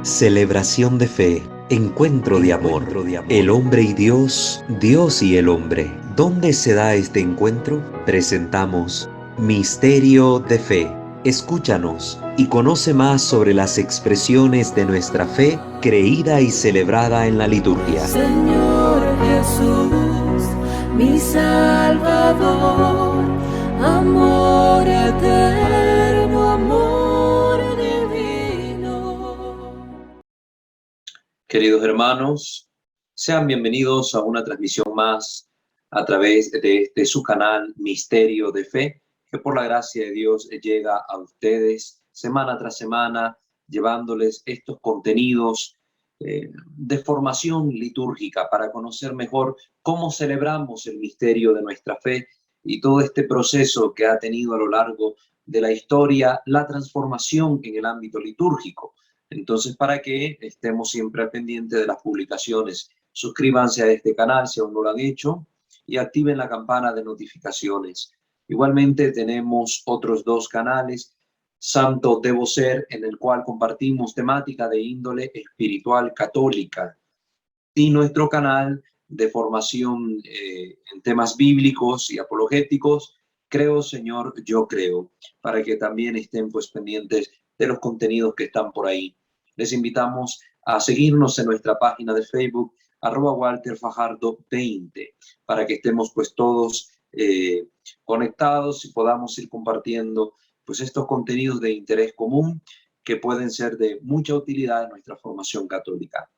Celebración de fe, encuentro de amor, el hombre y Dios, Dios y el hombre. ¿Dónde se da este encuentro? Presentamos Misterio de Fe. Escúchanos y conoce más sobre las expresiones de nuestra fe creída y celebrada en la liturgia. Señor Jesús, mi Salvador, amor eterno, amor divino. Queridos hermanos, sean bienvenidos a una transmisión más a través de su canal Misterio de Fe, que por la gracia de Dios llega a ustedes semana tras semana, llevándoles estos contenidos de formación litúrgica para conocer mejor cómo celebramos el misterio de nuestra fe y todo este proceso que ha tenido a lo largo de la historia la transformación en el ámbito litúrgico. Entonces, para que estemos siempre al pendiente de las publicaciones, suscríbanse a este canal si aún no lo han hecho y activen la campana de notificaciones. Igualmente tenemos otros dos canales, Santo Debo Ser, en el cual compartimos temática de índole espiritual católica, y nuestro canal de formación en temas bíblicos y apologéticos, Creo Señor, yo creo, para que también estén pues pendientes de los contenidos que están por ahí. Les invitamos a seguirnos en nuestra página de Facebook, @WalterFajardo20, para que estemos pues todos conectados y podamos ir compartiendo pues estos contenidos de interés común que pueden ser de mucha utilidad en nuestra formación católica.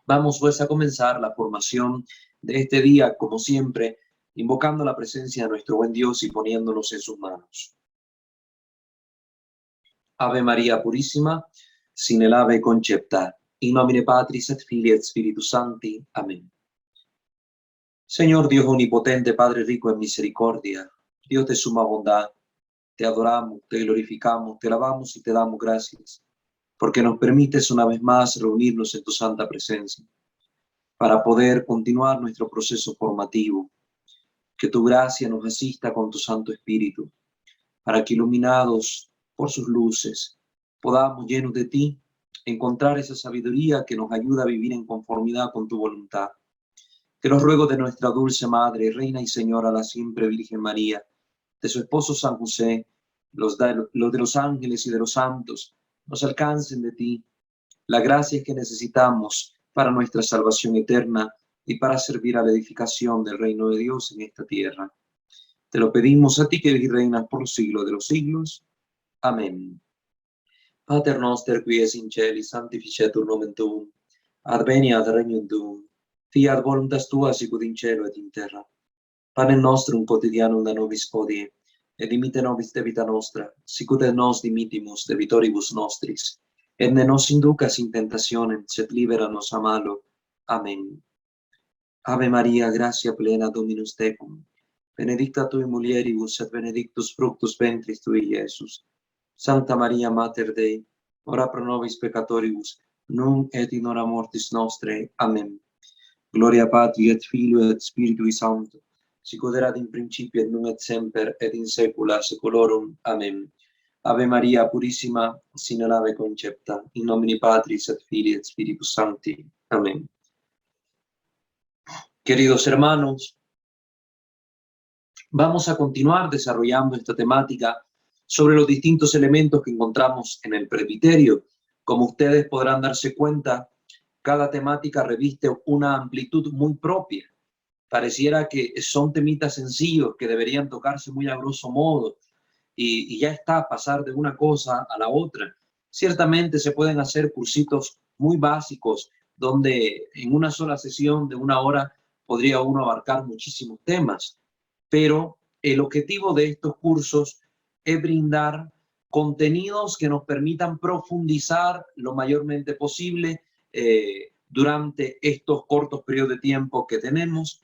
Vamos pues a comenzar la formación de este día, como siempre, invocando la presencia de nuestro buen Dios y poniéndonos en sus manos. Ave María Purísima, sin el ave concepta, in nomine Patris et Filii et Spiritus Sancti. Amén. Señor Dios omnipotente, Padre rico en misericordia, Dios de suma bondad, te adoramos, te glorificamos, te alabamos y te damos gracias, porque nos permites una vez más reunirnos en tu santa presencia, para poder continuar nuestro proceso formativo. Que tu gracia nos asista con tu Santo Espíritu, para que iluminados por sus luces, podamos, llenos de ti, encontrar esa sabiduría que nos ayuda a vivir en conformidad con tu voluntad. Que los ruegos de nuestra dulce Madre, Reina y Señora, la siempre Virgen María, de su esposo San José, los de los ángeles y de los santos, nos alcancen de ti la gracia que necesitamos para nuestra salvación eterna y para servir a la edificación del reino de Dios en esta tierra. Te lo pedimos a ti que reinas por los siglos de los siglos. Amén. Pater noster, qui es in celi, sanctificetur nomen tuum, adveniat regnum tuum, fiat voluntas tua sicut in cielo et in terra. Panem nostrum quotidianum da nobis hodie, et dimitte nobis debita nostra, sicut et nos dimittimus debitoribus nostris, et ne nos inducas in tentationem, sed libera nos a malo. Amén. Ave Maria, gratia plena Dominus tecum, benedicta tui mulieribus et benedictus fructus ventris tui, Iesus. Santa Maria Mater Dei, ora pro nobis peccatoribus, nunc et in hora mortis nostrae. Amen. Gloria Patri et Filio et Spiritui Sancto, sicut erat in principio et nunc et semper et in saecula saeculorum. Amen. Ave Maria Purísima, sin el ave concepta, in nomine Patris et Filii et Spiritus Sancti. Amén. Queridos hermanos, vamos a continuar desarrollando esta temática sobre los distintos elementos que encontramos en el presbiterio. Como ustedes podrán darse cuenta, cada temática reviste una amplitud muy propia. Pareciera que son temitas sencillos que deberían tocarse muy a grosso modo y ya está, pasar de una cosa a la otra. Ciertamente se pueden hacer cursitos muy básicos donde en una sola sesión de 1 hora podría uno abarcar muchísimos temas, pero el objetivo de estos cursos es brindar contenidos que nos permitan profundizar lo mayormente posible durante estos cortos periodos de tiempo que tenemos,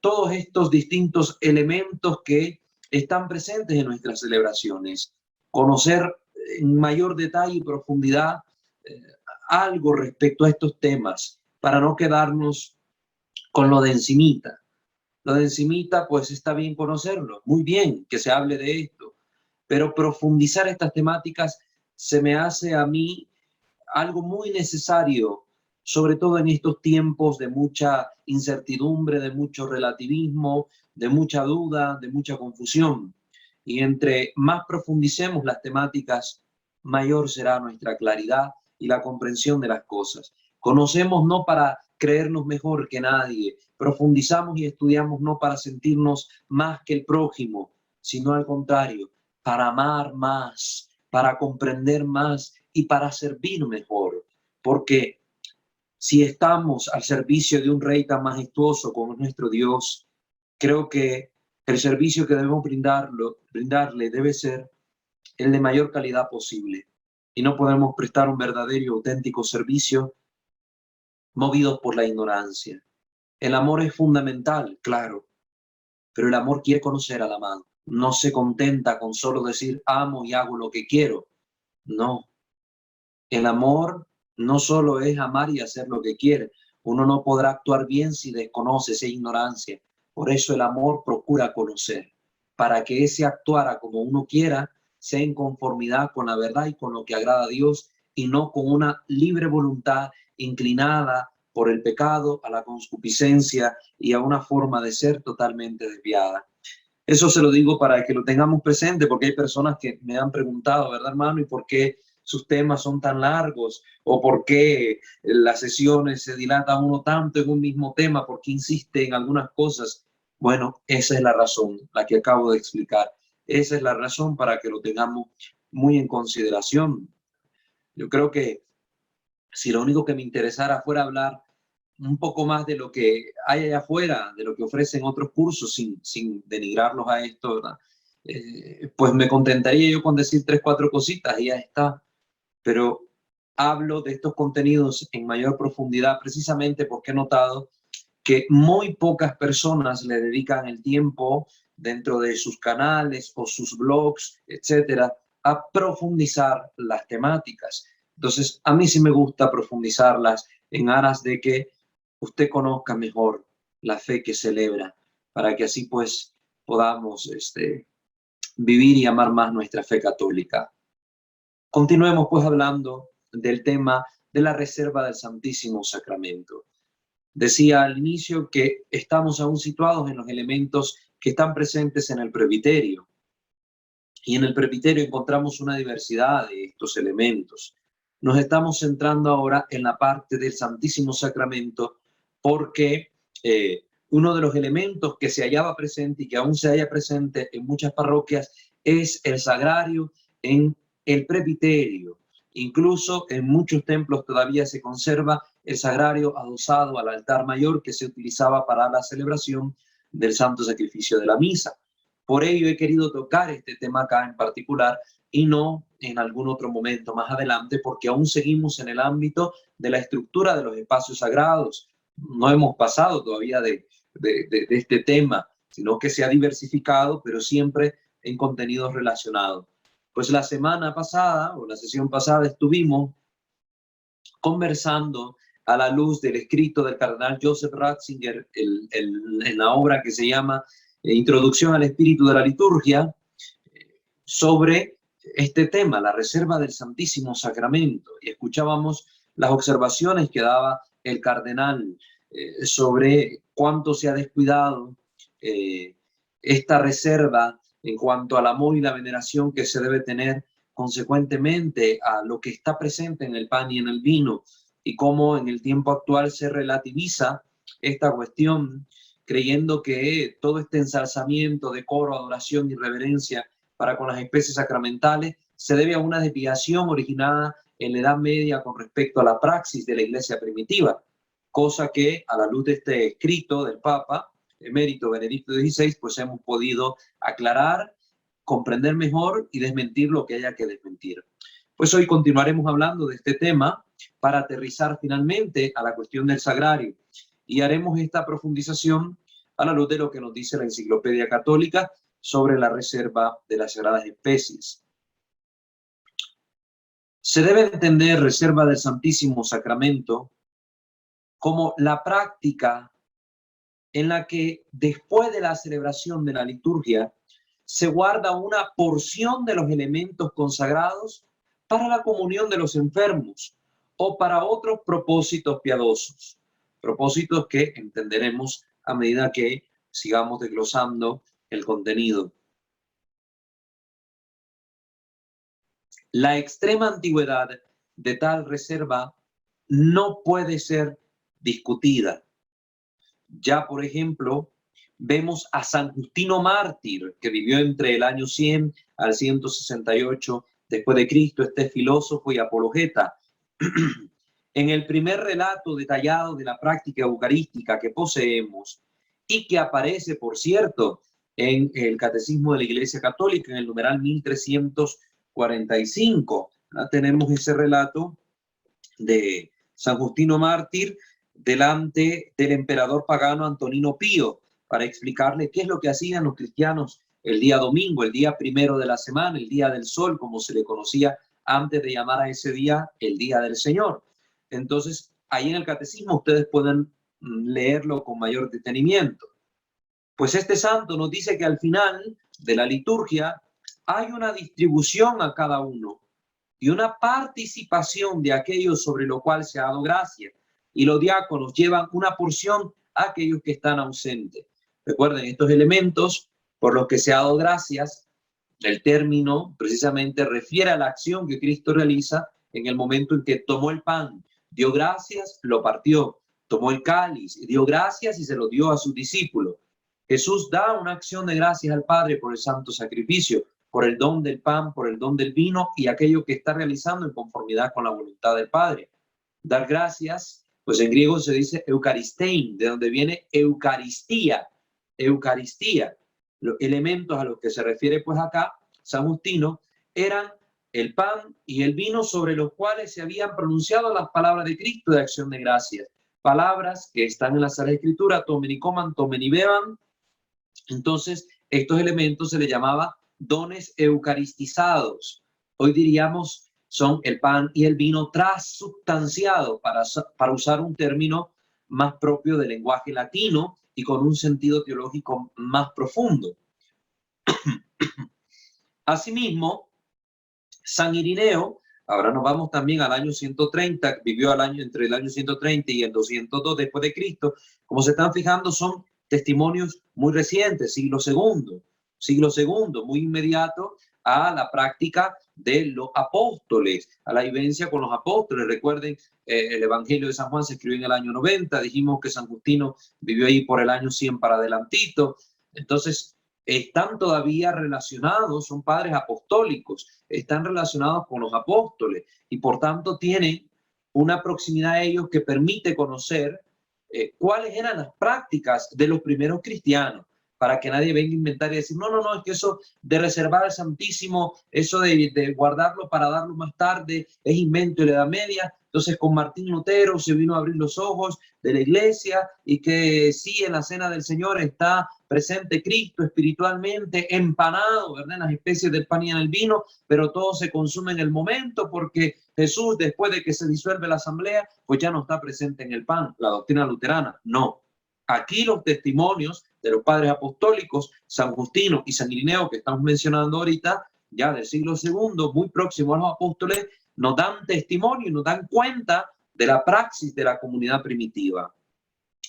todos estos distintos elementos que están presentes en nuestras celebraciones, conocer en mayor detalle y profundidad algo respecto a estos temas, para no quedarnos con lo de encimita. Lo de encimita, pues está bien conocerlo, muy bien que se hable de esto, pero profundizar estas temáticas se me hace a mí algo muy necesario, sobre todo en estos tiempos de mucha incertidumbre, de mucho relativismo, de mucha duda, de mucha confusión. Y entre más profundicemos las temáticas, mayor será nuestra claridad y la comprensión de las cosas. Conocemos no para creernos mejor que nadie, profundizamos y estudiamos no para sentirnos más que el prójimo, sino al contrario, para amar más, para comprender más y para servir mejor. Porque si estamos al servicio de un rey tan majestuoso como nuestro Dios, creo que el servicio que debemos brindarle debe ser el de mayor calidad posible. Y no podemos prestar un verdadero y auténtico servicio movidos por la ignorancia. El amor es fundamental, claro, pero el amor quiere conocer al amado. No se contenta con solo decir amo y hago lo que quiero. No. El amor no solo es amar y hacer lo que quiere. Uno no podrá actuar bien si desconoce esa ignorancia. Por eso el amor procura conocer, para que ese actuara como uno quiera sea en conformidad con la verdad y con lo que agrada a Dios, y no con una libre voluntad inclinada por el pecado, a la concupiscencia y a una forma de ser totalmente desviada. Eso se lo digo para que lo tengamos presente, porque hay personas que me han preguntado, ¿verdad, hermano? ¿Y por qué sus temas son tan largos? ¿O por qué las sesiones se dilatan uno tanto en un mismo tema? ¿Por qué insiste en algunas cosas? Bueno, esa es la razón, la que acabo de explicar. Esa es la razón para que lo tengamos muy en consideración. Yo creo que si lo único que me interesara fuera hablar un poco más de lo que hay allá afuera, de lo que ofrecen otros cursos, sin denigrarlos a esto, ¿verdad? Pues me contentaría yo con decir 3, 4 cositas y ya está. Pero hablo de estos contenidos en mayor profundidad precisamente porque he notado que muy pocas personas le dedican el tiempo dentro de sus canales o sus blogs, etcétera, a profundizar las temáticas. Entonces, a mí sí me gusta profundizarlas en aras de que usted conozca mejor la fe que celebra, para que así pues podamos vivir y amar más nuestra fe católica. Continuemos pues hablando del tema de la reserva del Santísimo Sacramento. Decía al inicio que estamos aún situados en los elementos que están presentes en el presbiterio. Y en el presbiterio encontramos una diversidad de estos elementos. Nos estamos centrando ahora en la parte del Santísimo Sacramento porque uno de los elementos que se hallaba presente y que aún se halla presente en muchas parroquias es el sagrario en el presbiterio. Incluso en muchos templos todavía se conserva el sagrario adosado al altar mayor que se utilizaba para la celebración del santo sacrificio de la misa. Por ello he querido tocar este tema acá en particular y no en algún otro momento más adelante, porque aún seguimos en el ámbito de la estructura de los espacios sagrados. No hemos pasado todavía de este tema, sino que se ha diversificado, pero siempre en contenidos relacionados. Pues la semana pasada, o la sesión pasada, estuvimos conversando a la luz del escrito del cardenal Joseph Ratzinger en la obra que se llama Introducción al Espíritu de la Liturgia, sobre este tema, la reserva del Santísimo Sacramento. Y escuchábamos las observaciones que daba el cardenal sobre cuánto se ha descuidado esta reserva en cuanto al amor y la veneración que se debe tener consecuentemente a lo que está presente en el pan y en el vino, y cómo en el tiempo actual se relativiza esta cuestión, creyendo que todo este ensalzamiento, decoro, adoración y reverencia para con las especies sacramentales se debe a una desviación originada en la Edad Media con respecto a la praxis de la Iglesia primitiva, cosa que a la luz de este escrito del Papa emérito Benedicto XVI, pues hemos podido aclarar, comprender mejor y desmentir lo que haya que desmentir. Pues hoy continuaremos hablando de este tema para aterrizar finalmente a la cuestión del sagrario, y haremos esta profundización a la luz de lo que nos dice la Enciclopedia Católica sobre la reserva de las sagradas especies. Se debe entender reserva del Santísimo Sacramento como la práctica en la que después de la celebración de la liturgia se guarda una porción de los elementos consagrados para la comunión de los enfermos o para otros propósitos piadosos, propósitos que entenderemos a medida que sigamos desglosando el contenido. La extrema antigüedad de tal reserva no puede ser discutida. Ya, por ejemplo, vemos a San Justino Mártir, que vivió entre el año 100 al 168 después de Cristo, este filósofo y apologeta. En el primer relato detallado de la práctica eucarística que poseemos y que aparece, por cierto, en el Catecismo de la Iglesia Católica, en el numeral 1345, tenemos ese relato de San Justino Mártir delante del emperador pagano Antonino Pío para explicarle qué es lo que hacían los cristianos el día domingo, el día primero de la semana, el día del sol, como se le conocía antes de llamar a ese día el día del Señor. Entonces, ahí en el catecismo ustedes pueden leerlo con mayor detenimiento. Pues este santo nos dice que al final de la liturgia hay una distribución a cada uno y una participación de aquellos sobre lo cual se ha dado gracia. Y los diáconos llevan una porción a aquellos que están ausentes. Recuerden, estos elementos por los que se ha dado gracias, el término precisamente refiere a la acción que Cristo realiza en el momento en que tomó el pan, dio gracias, lo partió, tomó el cáliz, dio gracias y se lo dio a sus discípulos. Jesús da una acción de gracias al Padre por el santo sacrificio, por el don del pan, por el don del vino y aquello que está realizando en conformidad con la voluntad del Padre. Dar gracias, pues en griego se dice eucaristein, de donde viene Eucaristía. Eucaristía. Los elementos a los que se refiere pues acá San Justino eran el pan y el vino sobre los cuales se habían pronunciado las palabras de Cristo de acción de gracias. Palabras que están en la Sagrada Escritura, tomen y coman, tomen y beban. Entonces, estos elementos se le llamaba dones eucaristizados. Hoy diríamos son el pan y el vino transubstanciados, para usar un término más propio del lenguaje latino y con un sentido teológico más profundo. Asimismo, San Irineo, ahora nos vamos también al año 130, vivió entre el año 130 y el 202 después de Cristo. Como se están fijando, son testimonios muy recientes, siglo segundo, muy inmediato a la práctica de los apóstoles, a la vivencia con los apóstoles. Recuerden, el Evangelio de San Juan se escribió en el año 90, dijimos que San Justino vivió ahí por el año 100 para adelantito. Entonces, están todavía relacionados, son padres apostólicos, están relacionados con los apóstoles y por tanto tienen una proximidad a ellos que permite conocer cuáles eran las prácticas de los primeros cristianos, para que nadie venga a inventar y decir, no, es que eso de reservar al Santísimo, eso de guardarlo para darlo más tarde, es invento de la Edad Media. Entonces con Martín Lutero se vino a abrir los ojos de la iglesia y que sí, en la cena del Señor está presente Cristo espiritualmente empanado, ¿verdad?, en las especies del pan y en el vino, pero todo se consume en el momento porque Jesús, después de que se disuelve la asamblea, pues ya no está presente en el pan, la doctrina luterana. No. Aquí los testimonios de los padres apostólicos, San Justino y San Irineo, que estamos mencionando ahorita, ya del siglo II, muy próximo a los apóstoles, nos dan testimonio y nos dan cuenta de la praxis de la comunidad primitiva.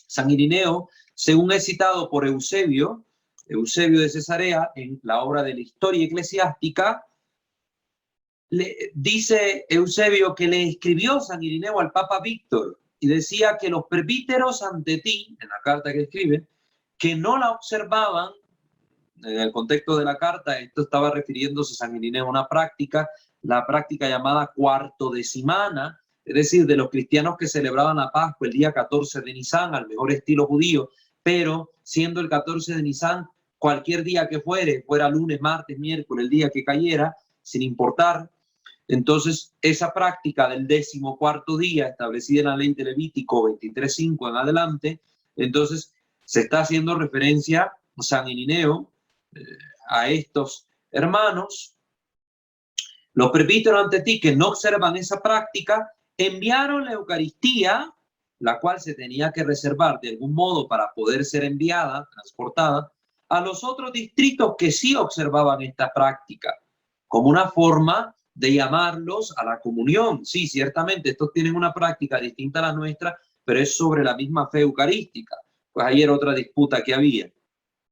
San Irineo, según es citado por Eusebio de Cesarea, en la obra de la Historia Eclesiástica, dice Eusebio que le escribió San Irineo al Papa Víctor y decía que los presbíteros ante ti, en la carta que escribe, que no la observaban, en el contexto de la carta, esto estaba refiriéndose San Irineo a una práctica, la práctica llamada cuartodecimana, es decir, de los cristianos que celebraban la Pascua el día 14 de Nisan, al mejor estilo judío, pero siendo el 14 de Nisan, cualquier día que fuera lunes, martes, miércoles, el día que cayera, sin importar. Entonces, esa práctica del 14º día, establecida en la ley de Levítico 23:5 en adelante, entonces se está haciendo referencia a San Irineo, a estos hermanos. Los presbíteros ante ti que no observan esa práctica, enviaron la Eucaristía, la cual se tenía que reservar de algún modo para poder ser enviada, transportada, a los otros distritos que sí observaban esta práctica, como una forma de llamarlos a la comunión. Sí, ciertamente, estos tienen una práctica distinta a la nuestra, pero es sobre la misma fe eucarística. Pues ayer otra disputa que había.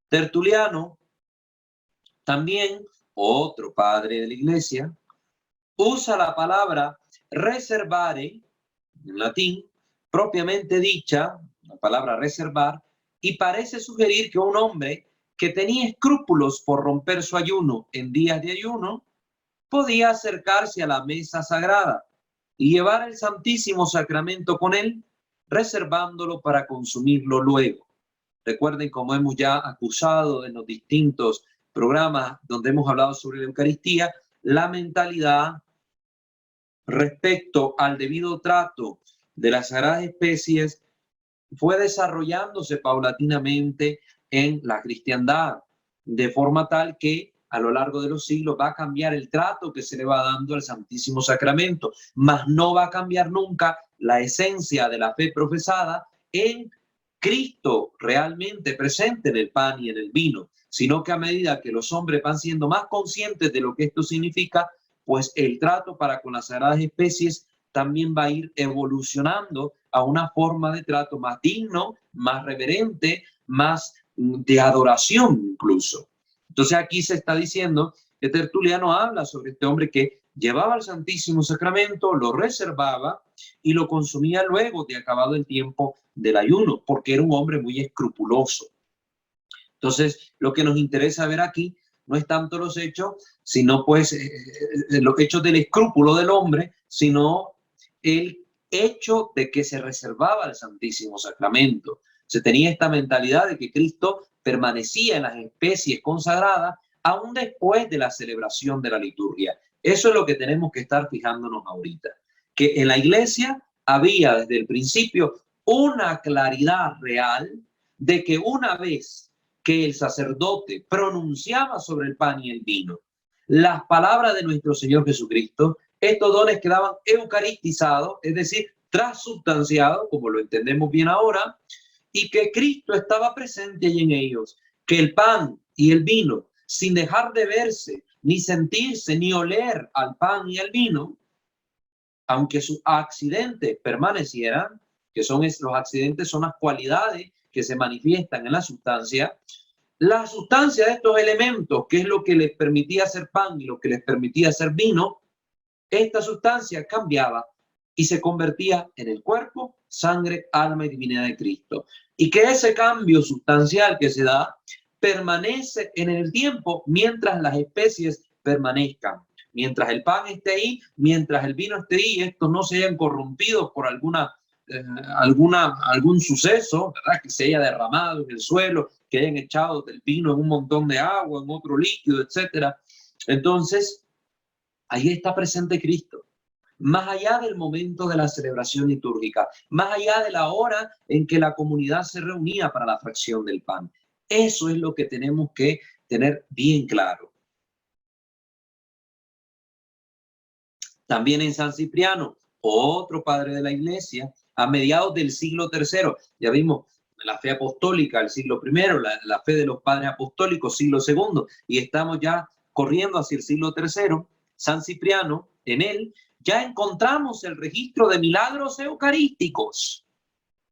Tertuliano, también otro padre de la iglesia, usa la palabra reservare, en latín, propiamente dicha, la palabra reservar, y parece sugerir que un hombre que tenía escrúpulos por romper su ayuno en días de ayuno, podía acercarse a la mesa sagrada y llevar el Santísimo Sacramento con él, reservándolo para consumirlo luego. Recuerden, como hemos ya acusado en los distintos programas donde hemos hablado sobre la Eucaristía, la mentalidad respecto al debido trato de las sagradas especies fue desarrollándose paulatinamente en la cristiandad, de forma tal que a lo largo de los siglos va a cambiar el trato que se le va dando al Santísimo Sacramento, mas no va a cambiar nunca la esencia de la fe profesada en Cristo realmente presente en el pan y en el vino, sino que a medida que los hombres van siendo más conscientes de lo que esto significa, pues el trato para con las sagradas especies también va a ir evolucionando a una forma de trato más digno, más reverente, más de adoración incluso. Entonces aquí se está diciendo que Tertuliano habla sobre este hombre que llevaba el Santísimo Sacramento, lo reservaba y lo consumía luego de acabado el tiempo del ayuno, porque era un hombre muy escrupuloso. Entonces, lo que nos interesa ver aquí no es tanto los hechos, sino pues los hechos del escrúpulo del hombre, sino el hecho de que se reservaba el Santísimo Sacramento. Se tenía esta mentalidad de que Cristo permanecía en las especies consagradas aún después de la celebración de la liturgia. Eso es lo que tenemos que estar fijándonos ahorita, que en la iglesia había desde el principio una claridad real de que una vez que el sacerdote pronunciaba sobre el pan y el vino las palabras de nuestro Señor Jesucristo, estos dones quedaban eucaristizados, es decir, transubstanciados, como lo entendemos bien ahora, y que Cristo estaba presente allí en ellos, que el pan y el vino, sin dejar de verse, ni sentirse, ni oler al pan y al vino, aunque sus accidentes permanecieran, que son los accidentes, son las cualidades que se manifiestan en la sustancia de estos elementos, que es lo que les permitía hacer pan y lo que les permitía hacer vino, esta sustancia cambiaba y se convertía en el cuerpo, sangre, alma y divinidad de Cristo. Y que ese cambio sustancial que se da permanece en el tiempo mientras las especies permanezcan. Mientras el pan esté ahí, mientras el vino esté ahí, estos no se hayan corrompido por algún suceso, ¿verdad? Que se haya derramado en el suelo, que hayan echado del vino en un montón de agua, en otro líquido, etcétera. Entonces, ahí está presente Cristo. Más allá del momento de la celebración litúrgica, más allá de la hora en que la comunidad se reunía para la fracción del pan. Eso es lo que tenemos que tener bien claro. También en San Cipriano, otro padre de la iglesia, a mediados del siglo III, ya vimos la fe apostólica, el siglo I, la fe de los padres apostólicos, siglo II, y estamos ya corriendo hacia el siglo III, San Cipriano, en él, ya encontramos el registro de milagros eucarísticos.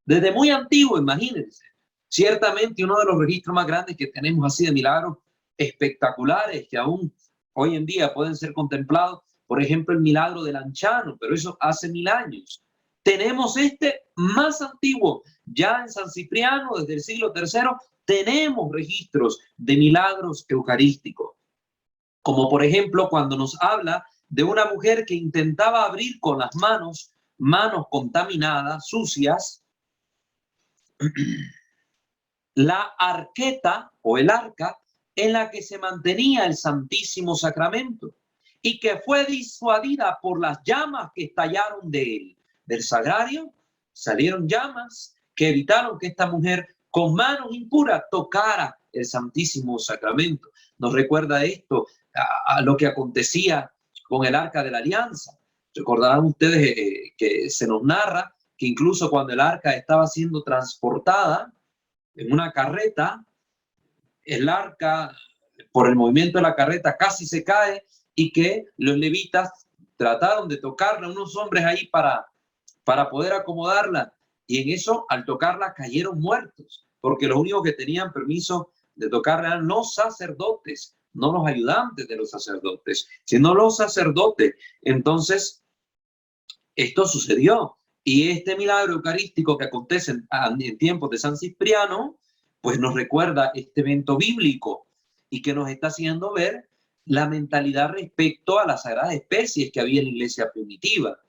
Desde muy antiguo, imagínense. Ciertamente uno de los registros más grandes que tenemos así de milagros espectaculares que aún hoy en día pueden ser contemplados, por ejemplo, el milagro del Lanciano, pero eso hace 1000 años. Tenemos este más antiguo, ya en San Cipriano, desde el siglo III, tenemos registros de milagros eucarísticos. Como por ejemplo, cuando nos habla de una mujer que intentaba abrir con las manos contaminadas, sucias, la arqueta o el arca en la que se mantenía el Santísimo Sacramento y que fue disuadida por las llamas que estallaron de él. Del sagrario salieron llamas que evitaron que esta mujer con manos impuras tocara el Santísimo Sacramento. Nos recuerda esto a lo que acontecía con el Arca de la Alianza. Recordarán ustedes que se nos narra que incluso cuando el arca estaba siendo transportada en una carreta, el arca, por el movimiento de la carreta, casi se cae y que los levitas trataron de tocarla unos hombres ahí para poder acomodarla, y en eso, al tocarla, cayeron muertos, porque los únicos que tenían permiso de tocarla eran los sacerdotes, no los ayudantes de los sacerdotes, sino los sacerdotes. Entonces, esto sucedió. Y este milagro eucarístico que acontece en tiempos de San Cipriano, pues nos recuerda este evento bíblico y que nos está haciendo ver la mentalidad respecto a las sagradas especies que había en la iglesia primitiva,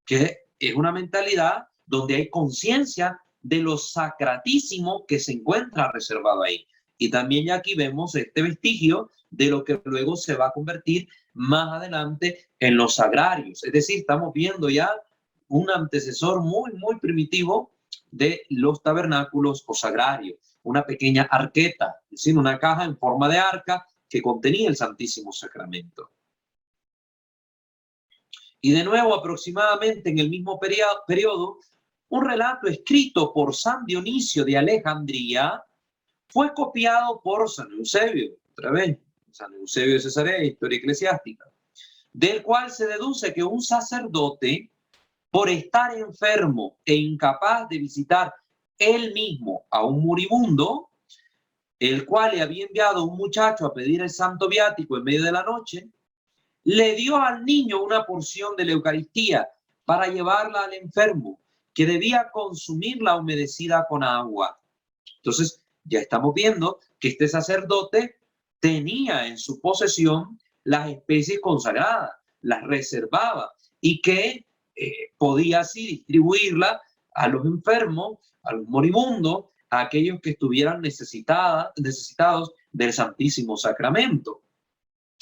que es una mentalidad donde hay conciencia de lo sacratísimo que se encuentra reservado ahí. Y también ya aquí vemos este vestigio de lo que luego se va a convertir más adelante en los sagrarios. Es decir, estamos viendo ya un antecesor muy, muy primitivo de los tabernáculos o sagrarios, una pequeña arqueta, es decir, una caja en forma de arca que contenía el Santísimo Sacramento. Y de nuevo, aproximadamente en el mismo periodo, un relato escrito por San Dionisio de Alejandría fue copiado por San Eusebio, otra vez, San Eusebio de Cesarea, Historia Eclesiástica, del cual se deduce que un sacerdote, por estar enfermo e incapaz de visitar él mismo a un moribundo, el cual le había enviado un muchacho a pedir el santo viático en medio de la noche, le dio al niño una porción de la Eucaristía para llevarla al enfermo, que debía consumirla humedecida con agua. Entonces, ya estamos viendo que este sacerdote tenía en su posesión las especies consagradas, las reservaba y que podía así distribuirla a los enfermos, a los moribundos, a aquellos que estuvieran necesitados del Santísimo Sacramento.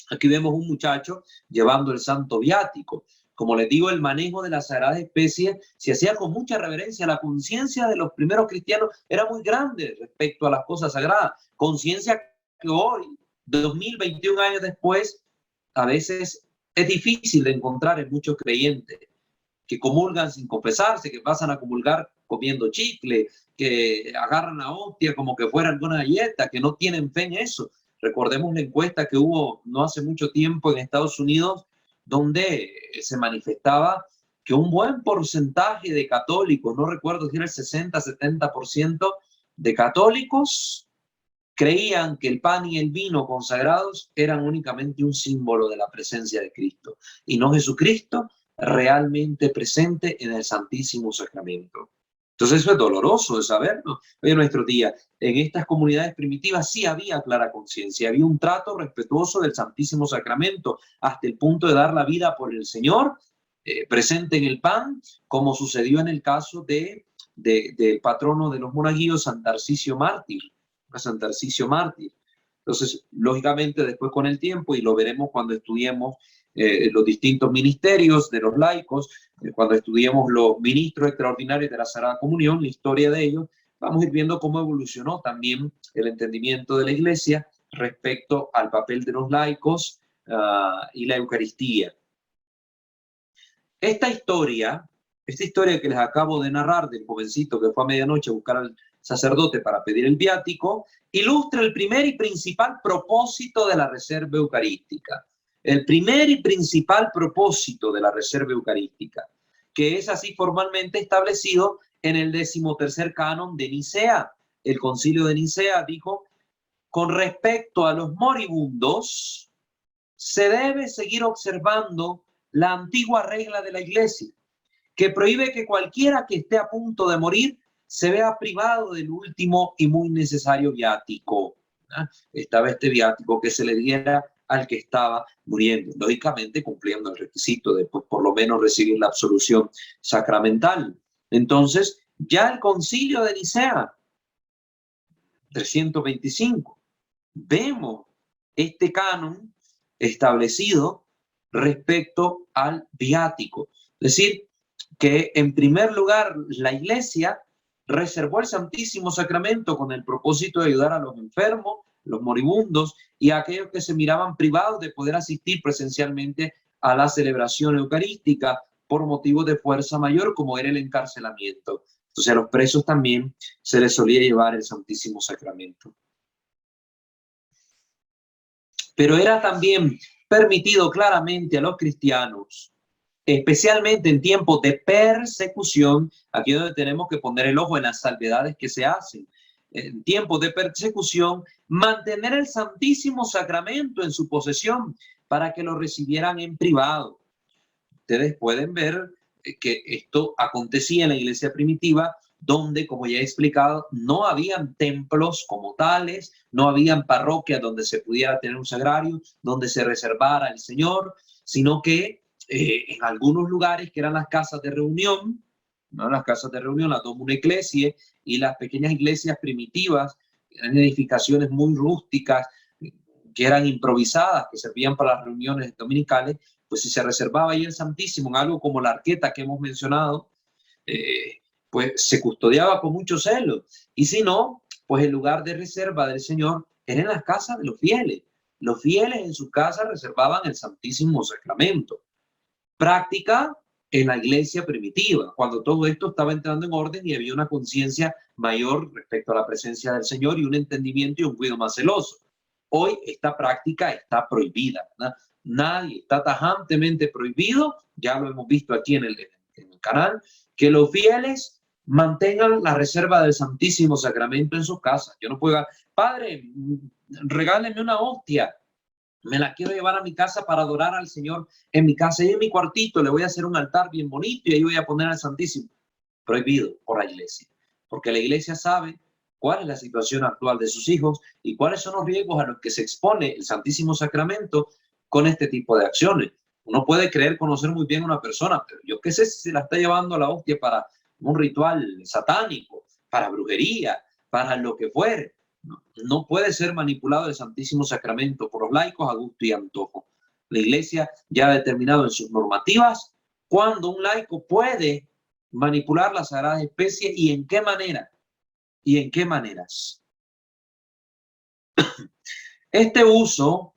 Aquí vemos un muchacho llevando el santo viático. Como les digo, el manejo de las sagradas especies se hacía con mucha reverencia. La conciencia de los primeros cristianos era muy grande respecto a las cosas sagradas. Conciencia que hoy, 2021 años después, a veces es difícil de encontrar en muchos creyentes que comulgan sin confesarse, que pasan a comulgar comiendo chicle, que agarran la hostia como que fuera alguna galleta, que no tienen fe en eso. Recordemos la encuesta que hubo no hace mucho tiempo en Estados Unidos, donde se manifestaba que un buen porcentaje de católicos, no recuerdo si era el 60-70% de católicos, creían que el pan y el vino consagrados eran únicamente un símbolo de la presencia de Cristo y no Jesucristo realmente presente en el Santísimo Sacramento. Entonces eso es doloroso de saberlo. Hoy en nuestros días, en estas comunidades primitivas sí había clara conciencia, había un trato respetuoso del Santísimo Sacramento hasta el punto de dar la vida por el Señor, presente en el pan, como sucedió en el caso del patrono de los monaguillos, San Tarcisio Mártir. San Tarcisio Mártir. Entonces, lógicamente, después con el tiempo, y lo veremos cuando estudiemos los distintos ministerios de los laicos, cuando estudiemos los ministros extraordinarios de la Sagrada Comunión, la historia de ellos, vamos a ir viendo cómo evolucionó también el entendimiento de la Iglesia respecto al papel de los laicos y la Eucaristía. Esta historia que les acabo de narrar del jovencito que fue a medianoche a buscar al sacerdote para pedir el viático, ilustra el primer y principal propósito de la reserva eucarística. El primer y principal propósito de la reserva eucarística, que es así formalmente establecido en el 13º canon de Nicea. El concilio de Nicea dijo: con respecto a los moribundos, se debe seguir observando la antigua regla de la Iglesia, que prohíbe que cualquiera que esté a punto de morir se vea privado del último y muy necesario viático. Estaba este viático que se le diera al que estaba muriendo, lógicamente cumpliendo el requisito de por lo menos recibir la absolución sacramental. Entonces, ya el concilio de Nicea, 325, vemos este canon establecido respecto al viático. Es decir, que en primer lugar la Iglesia reservó el Santísimo Sacramento con el propósito de ayudar a los enfermos, los moribundos y a aquellos que se miraban privados de poder asistir presencialmente a la celebración eucarística por motivos de fuerza mayor, como era el encarcelamiento. Entonces a los presos también se les solía llevar el Santísimo Sacramento. Pero era también permitido claramente a los cristianos especialmente en tiempos de persecución, aquí es donde tenemos que poner el ojo en las salvedades que se hacen. En tiempos de persecución, mantener el Santísimo Sacramento en su posesión para que lo recibieran en privado. Ustedes pueden ver que esto acontecía en la iglesia primitiva, donde, como ya he explicado, no habían templos como tales, no habían parroquias donde se pudiera tener un sagrario, donde se reservara el Señor, sino que en algunos lugares que eran las casas de reunión, ¿no? Las casas de reunión, la Domum Ecclesiae, y las pequeñas iglesias primitivas, eran edificaciones muy rústicas, que eran improvisadas, que servían para las reuniones dominicales. Pues si se reservaba ahí el Santísimo en algo como la arqueta que hemos mencionado, pues se custodiaba con mucho celo. Y si no, pues el lugar de reserva del Señor era en las casas de los fieles. Los fieles en su casa reservaban el Santísimo Sacramento. Práctica en la iglesia primitiva, cuando todo esto estaba entrando en orden y había una conciencia mayor respecto a la presencia del Señor y un entendimiento y un cuidado más celoso. Hoy esta práctica está prohibida, ¿verdad? Nadie está tajantemente prohibido, ya lo hemos visto aquí en el canal, que los fieles mantengan la reserva del Santísimo Sacramento en sus casas. Yo no puedo, padre, regáleme una hostia, me la quiero llevar a mi casa para adorar al Señor en mi casa y en mi cuartito le voy a hacer un altar bien bonito y ahí voy a poner al Santísimo. Prohibido por la iglesia, porque la iglesia sabe cuál es la situación actual de sus hijos y cuáles son los riesgos a los que se expone el Santísimo Sacramento con este tipo de acciones. Uno puede creer conocer muy bien a una persona, pero yo qué sé si se la está llevando a la hostia para un ritual satánico, para brujería, para lo que fuere. No puede ser manipulado el Santísimo Sacramento por los laicos a gusto y antojo. La iglesia ya ha determinado en sus normativas cuándo un laico puede manipular las sagradas especies y en qué manera y en qué maneras. Este uso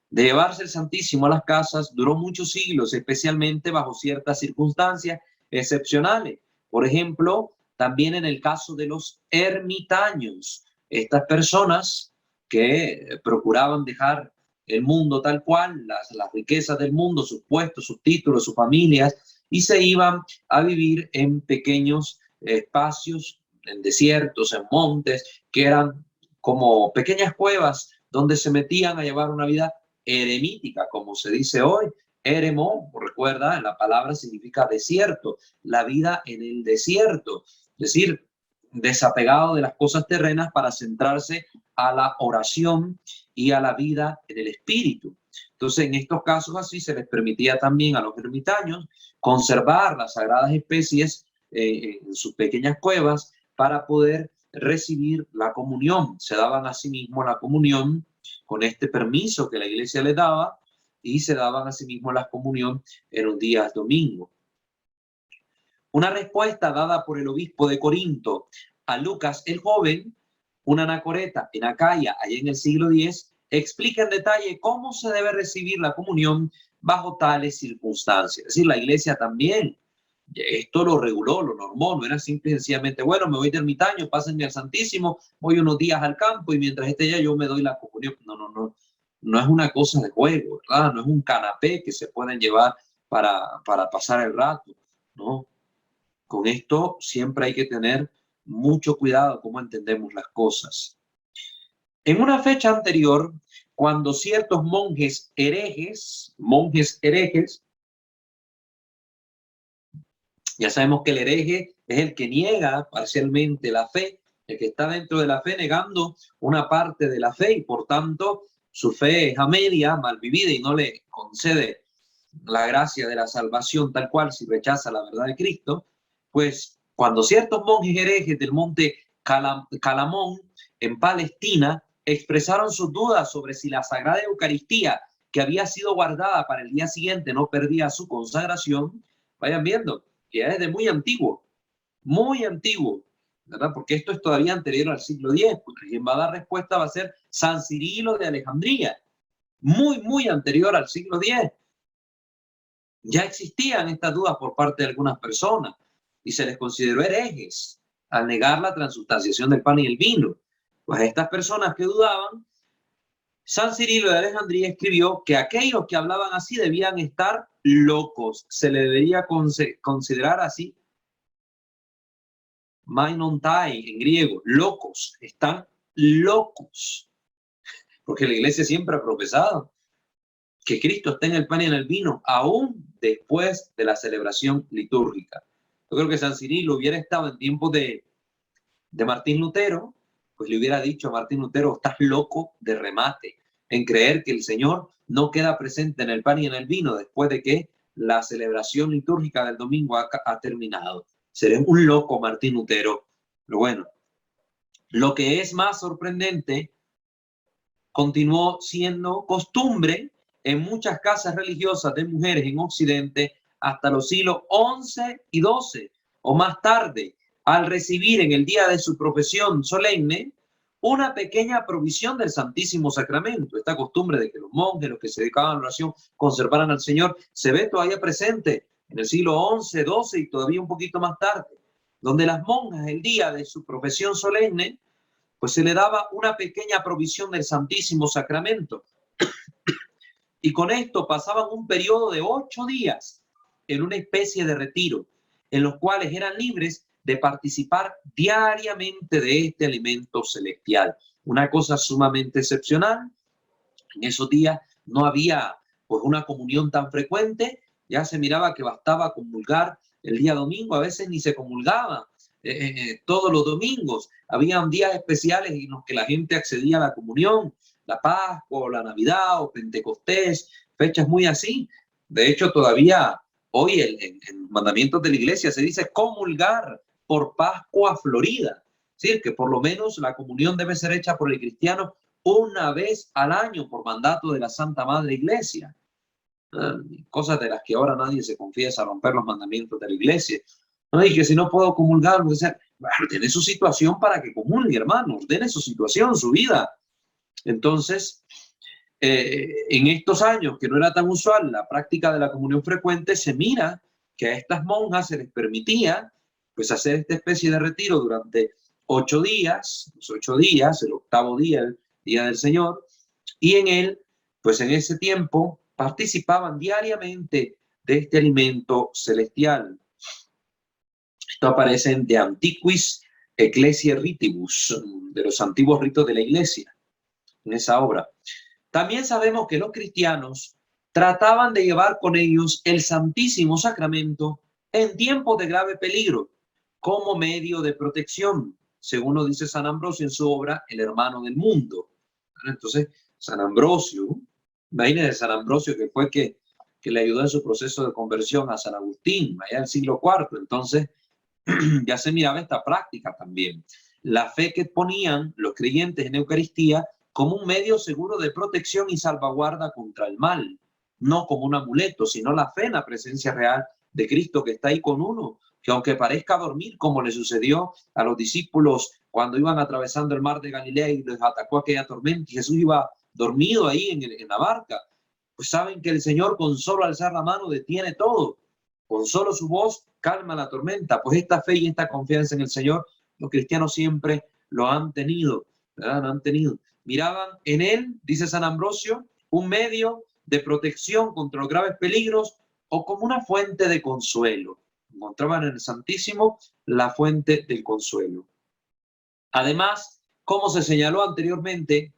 de llevarse el Santísimo a las casas duró muchos siglos, especialmente bajo ciertas circunstancias excepcionales. Por ejemplo, también en el caso de los ermitaños, estas personas que procuraban dejar el mundo tal cual, las riquezas del mundo, sus puestos, sus títulos, sus familias, y se iban a vivir en pequeños espacios, en desiertos, en montes, que eran como pequeñas cuevas donde se metían a llevar una vida eremítica, como se dice hoy. Eremo, recuerda, la palabra significa desierto, la vida en el desierto, es decir, desapegado de las cosas terrenas para centrarse a la oración y a la vida en el espíritu. Entonces, en estos casos así se les permitía también a los ermitaños conservar las sagradas especies en sus pequeñas cuevas para poder recibir la comunión. Se daban a sí mismos la comunión con este permiso que la iglesia les daba y se daban a sí mismos la comunión en los días domingos. Una respuesta dada por el obispo de Corinto a Lucas el joven, una anacoreta en Acaya, allá en el siglo X, explica en detalle cómo se debe recibir la comunión bajo tales circunstancias. Es decir, la iglesia también esto lo reguló, lo normó, no era simple y sencillamente, bueno, me voy de ermitaño, pásenme al Santísimo, voy unos días al campo y mientras esté allá yo me doy la comunión. No es una cosa de juego, ¿verdad? No es un canapé que se pueden llevar para pasar el rato, ¿no? Con esto siempre hay que tener mucho cuidado cómo entendemos las cosas. En una fecha anterior, cuando ciertos monjes herejes, ya sabemos que el hereje es el que niega parcialmente la fe, el que está dentro de la fe negando una parte de la fe y por tanto su fe es a media, mal vivida y no le concede la gracia de la salvación tal cual si rechaza la verdad de Cristo. Pues cuando ciertos monjes herejes del monte Calamón en Palestina expresaron sus dudas sobre si la Sagrada Eucaristía que había sido guardada para el día siguiente no perdía su consagración, vayan viendo que es de muy antiguo, ¿verdad? Porque esto es todavía anterior al siglo X. Quien va a dar respuesta va a ser San Cirilo de Alejandría, muy anterior al siglo X. Ya existían estas dudas por parte de algunas personas y se les consideró herejes al negar la transubstanciación del pan y el vino. Pues estas personas que dudaban San Cirilo de Alejandría escribió que aquellos que hablaban así debían estar locos. Se le debería considerar así. Mainontai en griego, locos, están locos. Porque la iglesia siempre ha profesado que Cristo está en el pan y en el vino, aún después de la celebración litúrgica. Yo creo que San Cirilo hubiera estado en tiempos de Martín Lutero, pues le hubiera dicho a Martín Lutero, estás loco de remate en creer que el Señor no queda presente en el pan y en el vino después de que la celebración litúrgica del domingo ha terminado. Seré un loco, Martín Lutero. Pero bueno, lo que es más sorprendente, continuó siendo costumbre en muchas casas religiosas de mujeres en Occidente hasta los siglos XI y XII, o más tarde, al recibir en el día de su profesión solemne una pequeña provisión del Santísimo Sacramento. Esta costumbre de que los monjes, los que se dedicaban a la oración, conservaran al Señor, se ve todavía presente en el siglo XI, XII y todavía un poquito más tarde, donde las monjas el día de su profesión solemne, pues se le daba una pequeña provisión del Santísimo Sacramento. Y con esto pasaban un periodo de 8 días en una especie de retiro, en los cuales eran libres de participar diariamente de este alimento celestial. Una cosa sumamente excepcional. En esos días no había pues una comunión tan frecuente, ya se miraba que bastaba comulgar el día domingo, a veces ni se comulgaba todos los domingos. Habían días especiales en los que la gente accedía a la comunión, la Pascua, o la Navidad, o Pentecostés, fechas muy así. De hecho, todavía hoy en los mandamientos de la iglesia se dice comulgar por Pascua Florida. Es decir, que por lo menos la comunión debe ser hecha por el cristiano una vez al año por mandato de la Santa Madre Iglesia. Cosas de las que ahora nadie se confiesa, romper los mandamientos de la iglesia. No, y que si no puedo comulgar, pues, bueno, tiene su situación para que comulgue, hermanos, tiene su situación, su vida. Entonces, en estos años que no era tan usual la práctica de la comunión frecuente, se mira que a estas monjas se les permitía pues hacer esta especie de retiro durante 8 días, los 8 días, el octavo día, el día del Señor, y en él, pues en ese tiempo, participaban diariamente de este alimento celestial. Esto aparece en De Antiquis Ecclesiae Ritibus, de los antiguos ritos de la iglesia, en esa obra. También sabemos que los cristianos trataban de llevar con ellos el Santísimo Sacramento en tiempos de grave peligro, como medio de protección, según lo dice San Ambrosio en su obra El hermano del mundo. Entonces, San Ambrosio, imagínense San Ambrosio que fue que le ayudó en su proceso de conversión a San Agustín, allá en el siglo IV. Entonces, ya se miraba esta práctica también. La fe que ponían los creyentes en Eucaristía como un medio seguro de protección y salvaguarda contra el mal, no como un amuleto, sino la fe en la presencia real de Cristo que está ahí con uno, que aunque parezca dormir, como le sucedió a los discípulos cuando iban atravesando el mar de Galilea y les atacó aquella tormenta y Jesús iba dormido ahí en la barca, pues saben que el Señor con solo alzar la mano detiene todo, con solo su voz calma la tormenta. Pues esta fe y esta confianza en el Señor, los cristianos siempre lo han tenido, ¿verdad? Lo han tenido. Miraban en él, dice San Ambrosio, un medio de protección contra los graves peligros o como una fuente de consuelo. Encontraban en el Santísimo la fuente del consuelo. Además, como se señaló anteriormente,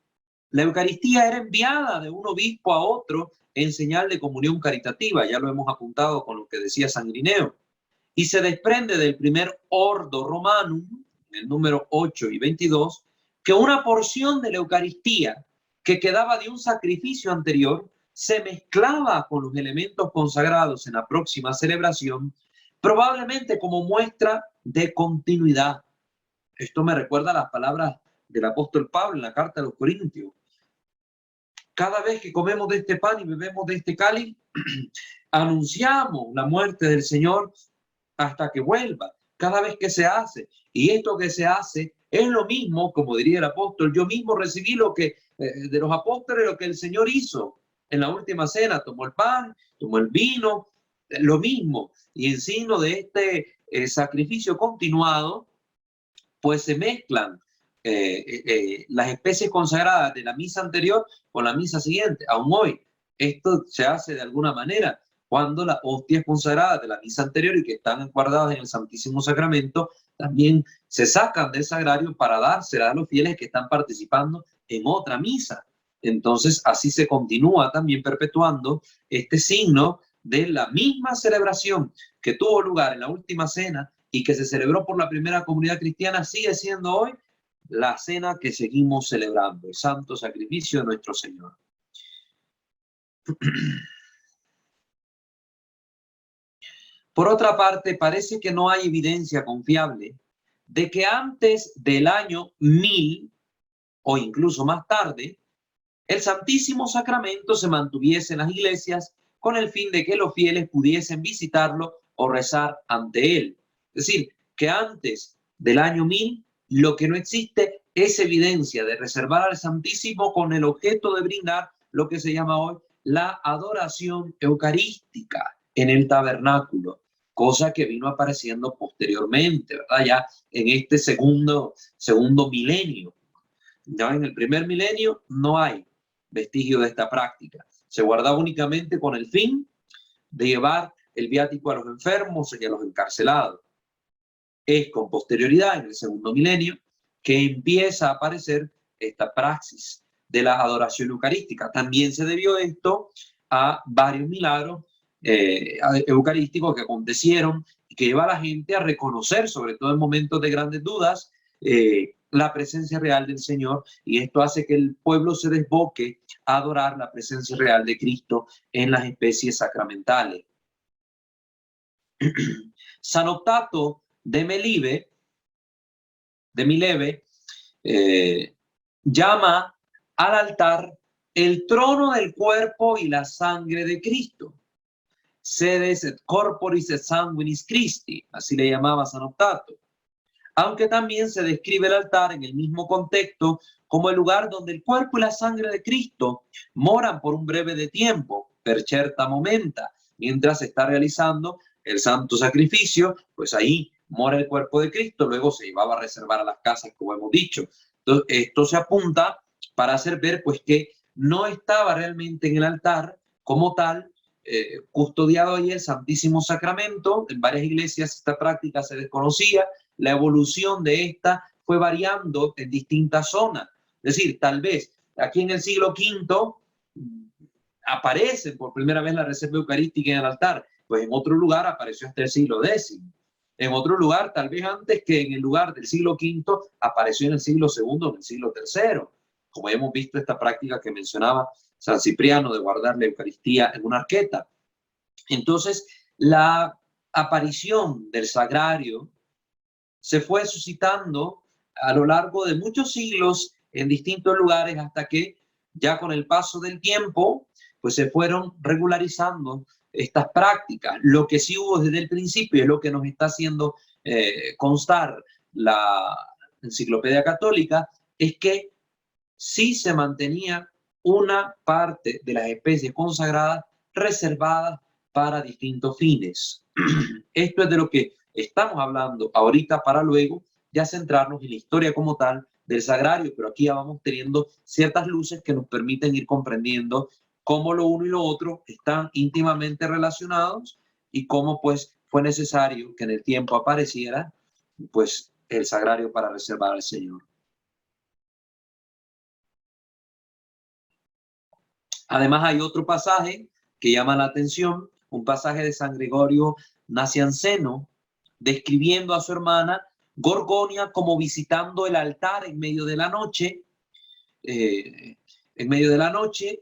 la Eucaristía era enviada de un obispo a otro en señal de comunión caritativa. Ya lo hemos apuntado con lo que decía San Irineo. Y se desprende del primer Ordo Romanum, el número 8 y 22, que una porción de la Eucaristía que quedaba de un sacrificio anterior se mezclaba con los elementos consagrados en la próxima celebración, probablemente como muestra de continuidad. Esto me recuerda a las palabras del apóstol Pablo en la carta a los Corintios. Cada vez que comemos de este pan y bebemos de este cáliz, anunciamos la muerte del Señor hasta que vuelva. Cada vez que se hace. Y esto que se hace es lo mismo, como diría el apóstol, yo mismo recibí lo que de los apóstoles, lo que el Señor hizo en la última cena. Tomó el pan, tomó el vino, lo mismo. Y en signo de este sacrificio continuado, pues se mezclan las especies consagradas de la misa anterior con la misa siguiente. Aún hoy, esto se hace de alguna manera cuando las hostias consagradas de la misa anterior y que están guardadas en el Santísimo Sacramento también se sacan del sagrario para dárselas a los fieles que están participando en otra misa. Entonces, así se continúa también perpetuando este signo de la misma celebración que tuvo lugar en la última cena y que se celebró por la primera comunidad cristiana, sigue siendo hoy la cena que seguimos celebrando, el santo sacrificio de nuestro Señor. Por otra parte, parece que no hay evidencia confiable de que antes del año 1000 o incluso más tarde, el Santísimo Sacramento se mantuviese en las iglesias con el fin de que los fieles pudiesen visitarlo o rezar ante él. Es decir, que antes del año 1000 lo que no existe es evidencia de reservar al Santísimo con el objeto de brindar lo que se llama hoy la adoración eucarística en el tabernáculo, cosa que vino apareciendo posteriormente, ¿verdad? Ya en este segundo milenio. Ya en el primer milenio no hay vestigio de esta práctica. Se guardaba únicamente con el fin de llevar el viático a los enfermos y a los encarcelados. Es con posterioridad, en el segundo milenio, que empieza a aparecer esta praxis de la adoración eucarística. También se debió esto a varios milagros eucarísticos que acontecieron y que lleva a la gente a reconocer, sobre todo en momentos de grandes dudas, la presencia real del Señor, y esto hace que el pueblo se desboque a adorar la presencia real de Cristo en las especies sacramentales. San Optato de Mileve llama al altar el trono del cuerpo y la sangre de Cristo. Sedes et corporis et sanguinis Christi, así le llamaba San Optato. Aunque también se describe el altar en el mismo contexto como el lugar donde el cuerpo y la sangre de Cristo moran por un breve de tiempo, per certa momenta, mientras se está realizando el santo sacrificio, pues ahí mora el cuerpo de Cristo, luego se llevaba a reservar a las casas, como hemos dicho. Entonces, esto se apunta para hacer ver pues que no estaba realmente en el altar como tal, custodiado ahí el Santísimo Sacramento. En varias iglesias esta práctica se desconocía. La evolución de esta fue variando en distintas zonas. Es decir, tal vez aquí en el siglo V aparece por primera vez la reserva eucarística en el altar, pues en otro lugar apareció hasta el siglo X. En otro lugar, tal vez antes que en el lugar del siglo V, apareció en el siglo II o en el siglo III. Como hemos visto esta práctica que mencionaba San Cipriano de guardar la Eucaristía en una arqueta. Entonces, la aparición del sagrario se fue suscitando a lo largo de muchos siglos en distintos lugares hasta que ya con el paso del tiempo pues se fueron regularizando estas prácticas. Lo que sí hubo desde el principio es lo que nos está haciendo constar la Enciclopedia Católica, es que sí se mantenía una parte de las especies consagradas reservadas para distintos fines. Esto es de lo que estamos hablando ahorita para luego ya centrarnos en la historia como tal del sagrario, pero aquí ya vamos teniendo ciertas luces que nos permiten ir comprendiendo cómo lo uno y lo otro están íntimamente relacionados y cómo pues fue necesario que en el tiempo apareciera pues el sagrario para reservar al Señor. Además hay otro pasaje que llama la atención, un pasaje de San Gregorio Nacianceno, describiendo a su hermana Gorgonia como visitando el altar en medio de la noche,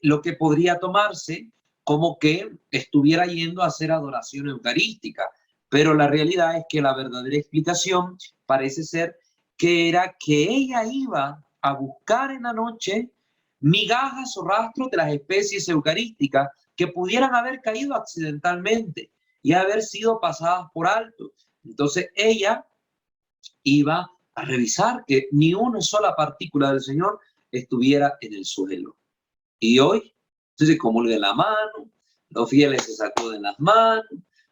lo que podría tomarse como que estuviera yendo a hacer adoración eucarística. Pero la realidad es que la verdadera explicación parece ser que era que ella iba a buscar en la noche migajas o rastros de las especies eucarísticas que pudieran haber caído accidentalmente y haber sido pasadas por alto. Entonces ella iba a revisar que ni una sola partícula del Señor estuviera en el suelo. Y hoy se comulga la mano, los fieles se sacuden las manos,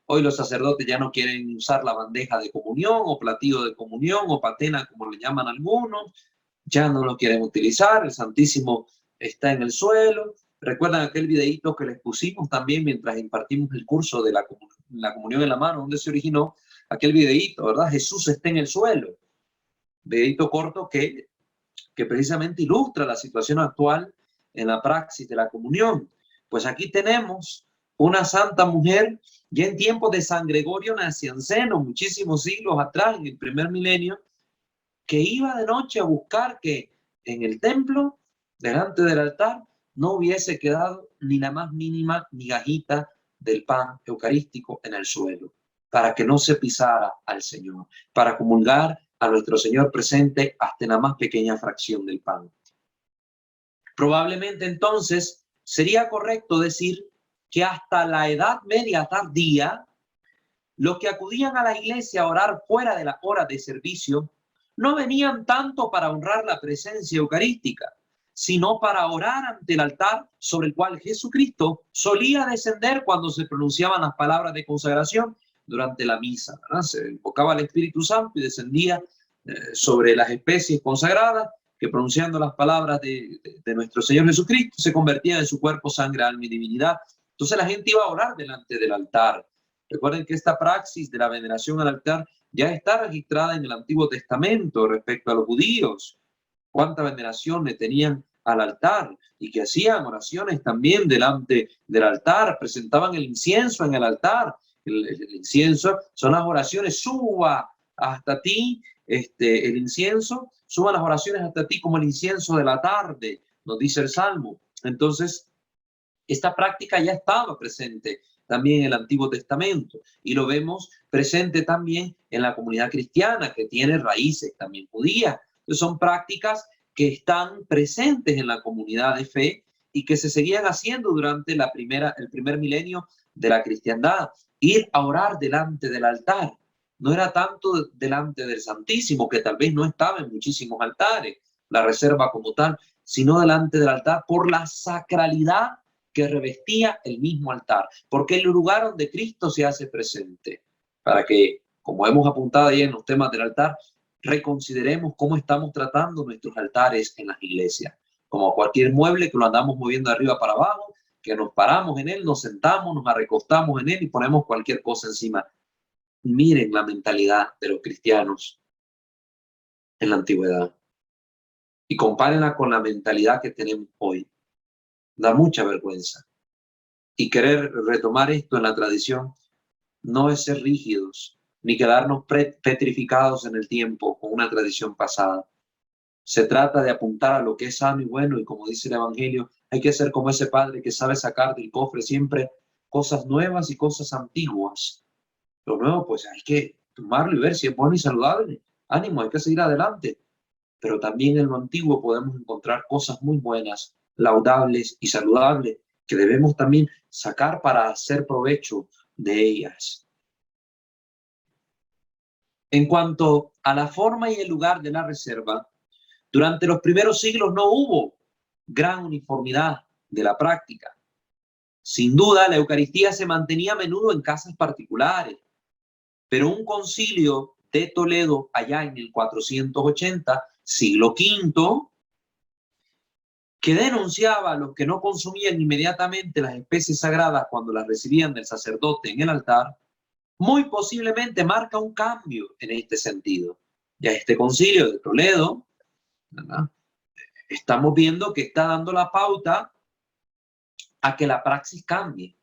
hoy los sacerdotes ya no quieren usar la bandeja de comunión o platillo de comunión o patena como le llaman algunos. ya no lo quieren utilizar, el Santísimo está en el suelo. ¿Recuerdan aquel videíto que les pusimos también mientras impartimos el curso de la comunión en la mano, donde se originó aquel videíto, ¿verdad? Jesús está en el suelo. Videíto corto que precisamente ilustra la situación actual en la praxis de la comunión. Pues aquí tenemos una santa mujer ya en tiempos de San Gregorio Nacianceno, muchísimos siglos atrás, en el primer milenio, que iba de noche a buscar que en el templo, delante del altar, no hubiese quedado ni la más mínima migajita del pan eucarístico en el suelo, para que no se pisara al Señor, para comulgar a nuestro Señor presente hasta en la más pequeña fracción del pan. Probablemente entonces sería correcto decir que hasta la Edad Media tardía, los que acudían a la iglesia a orar fuera de la hora de servicio no venían tanto para honrar la presencia eucarística, sino para orar ante el altar sobre el cual Jesucristo solía descender cuando se pronunciaban las palabras de consagración durante la misa, ¿verdad? Se invocaba al Espíritu Santo y descendía sobre las especies consagradas, que pronunciando las palabras de nuestro Señor Jesucristo se convertían en su cuerpo, sangre, alma y divinidad. Entonces la gente iba a orar delante del altar. Recuerden que esta praxis de la veneración al altar ya está registrada en el Antiguo Testamento respecto a los judíos. Cuánta veneración le tenían al altar y que hacían oraciones también delante del altar, presentaban el incienso en el altar. El incienso son las oraciones, suba hasta ti el incienso, suban las oraciones hasta ti como el incienso de la tarde, nos dice el Salmo. Entonces, esta práctica ya estaba presente también en el Antiguo Testamento y lo vemos presente también en la comunidad cristiana, que tiene raíces también judías. Entonces son prácticas que están presentes en la comunidad de fe y que se seguían haciendo durante el primer milenio de la cristiandad. Ir a orar delante del altar. No era tanto delante del Santísimo, que tal vez no estaba en muchísimos altares, la reserva como tal, sino delante del altar por la sacralidad que revestía el mismo altar, porque el lugar donde Cristo se hace presente, para que, como hemos apuntado ahí en los temas del altar, reconsideremos cómo estamos tratando nuestros altares en las iglesias, como cualquier mueble que lo andamos moviendo de arriba para abajo, que nos paramos en él, nos sentamos, nos recostamos en él y ponemos cualquier cosa encima. Miren la mentalidad de los cristianos en la antigüedad y compárenla con la mentalidad que tenemos hoy. Da mucha vergüenza. Y querer retomar esto en la tradición no es ser rígidos, ni quedarnos petrificados en el tiempo con una tradición pasada. Se trata de apuntar a lo que es sano y bueno, y como dice el Evangelio, hay que ser como ese padre que sabe sacar del cofre siempre cosas nuevas y cosas antiguas. Lo nuevo, pues hay que tomarlo y ver si es bueno y saludable. Ánimo, hay que seguir adelante. Pero también en lo antiguo podemos encontrar cosas muy buenas, laudables y saludables, que debemos también sacar para hacer provecho de ellas. En cuanto a la forma y el lugar de la reserva, durante los primeros siglos no hubo gran uniformidad de la práctica. Sin duda, la Eucaristía se mantenía a menudo en casas particulares, pero un concilio de Toledo, allá en el 480, siglo V, que denunciaba a los que no consumían inmediatamente las especies sagradas cuando las recibían del sacerdote en el altar, muy posiblemente marca un cambio en este sentido. Ya este concilio de Toledo, ¿verdad?, estamos viendo que está dando la pauta a que la praxis cambie.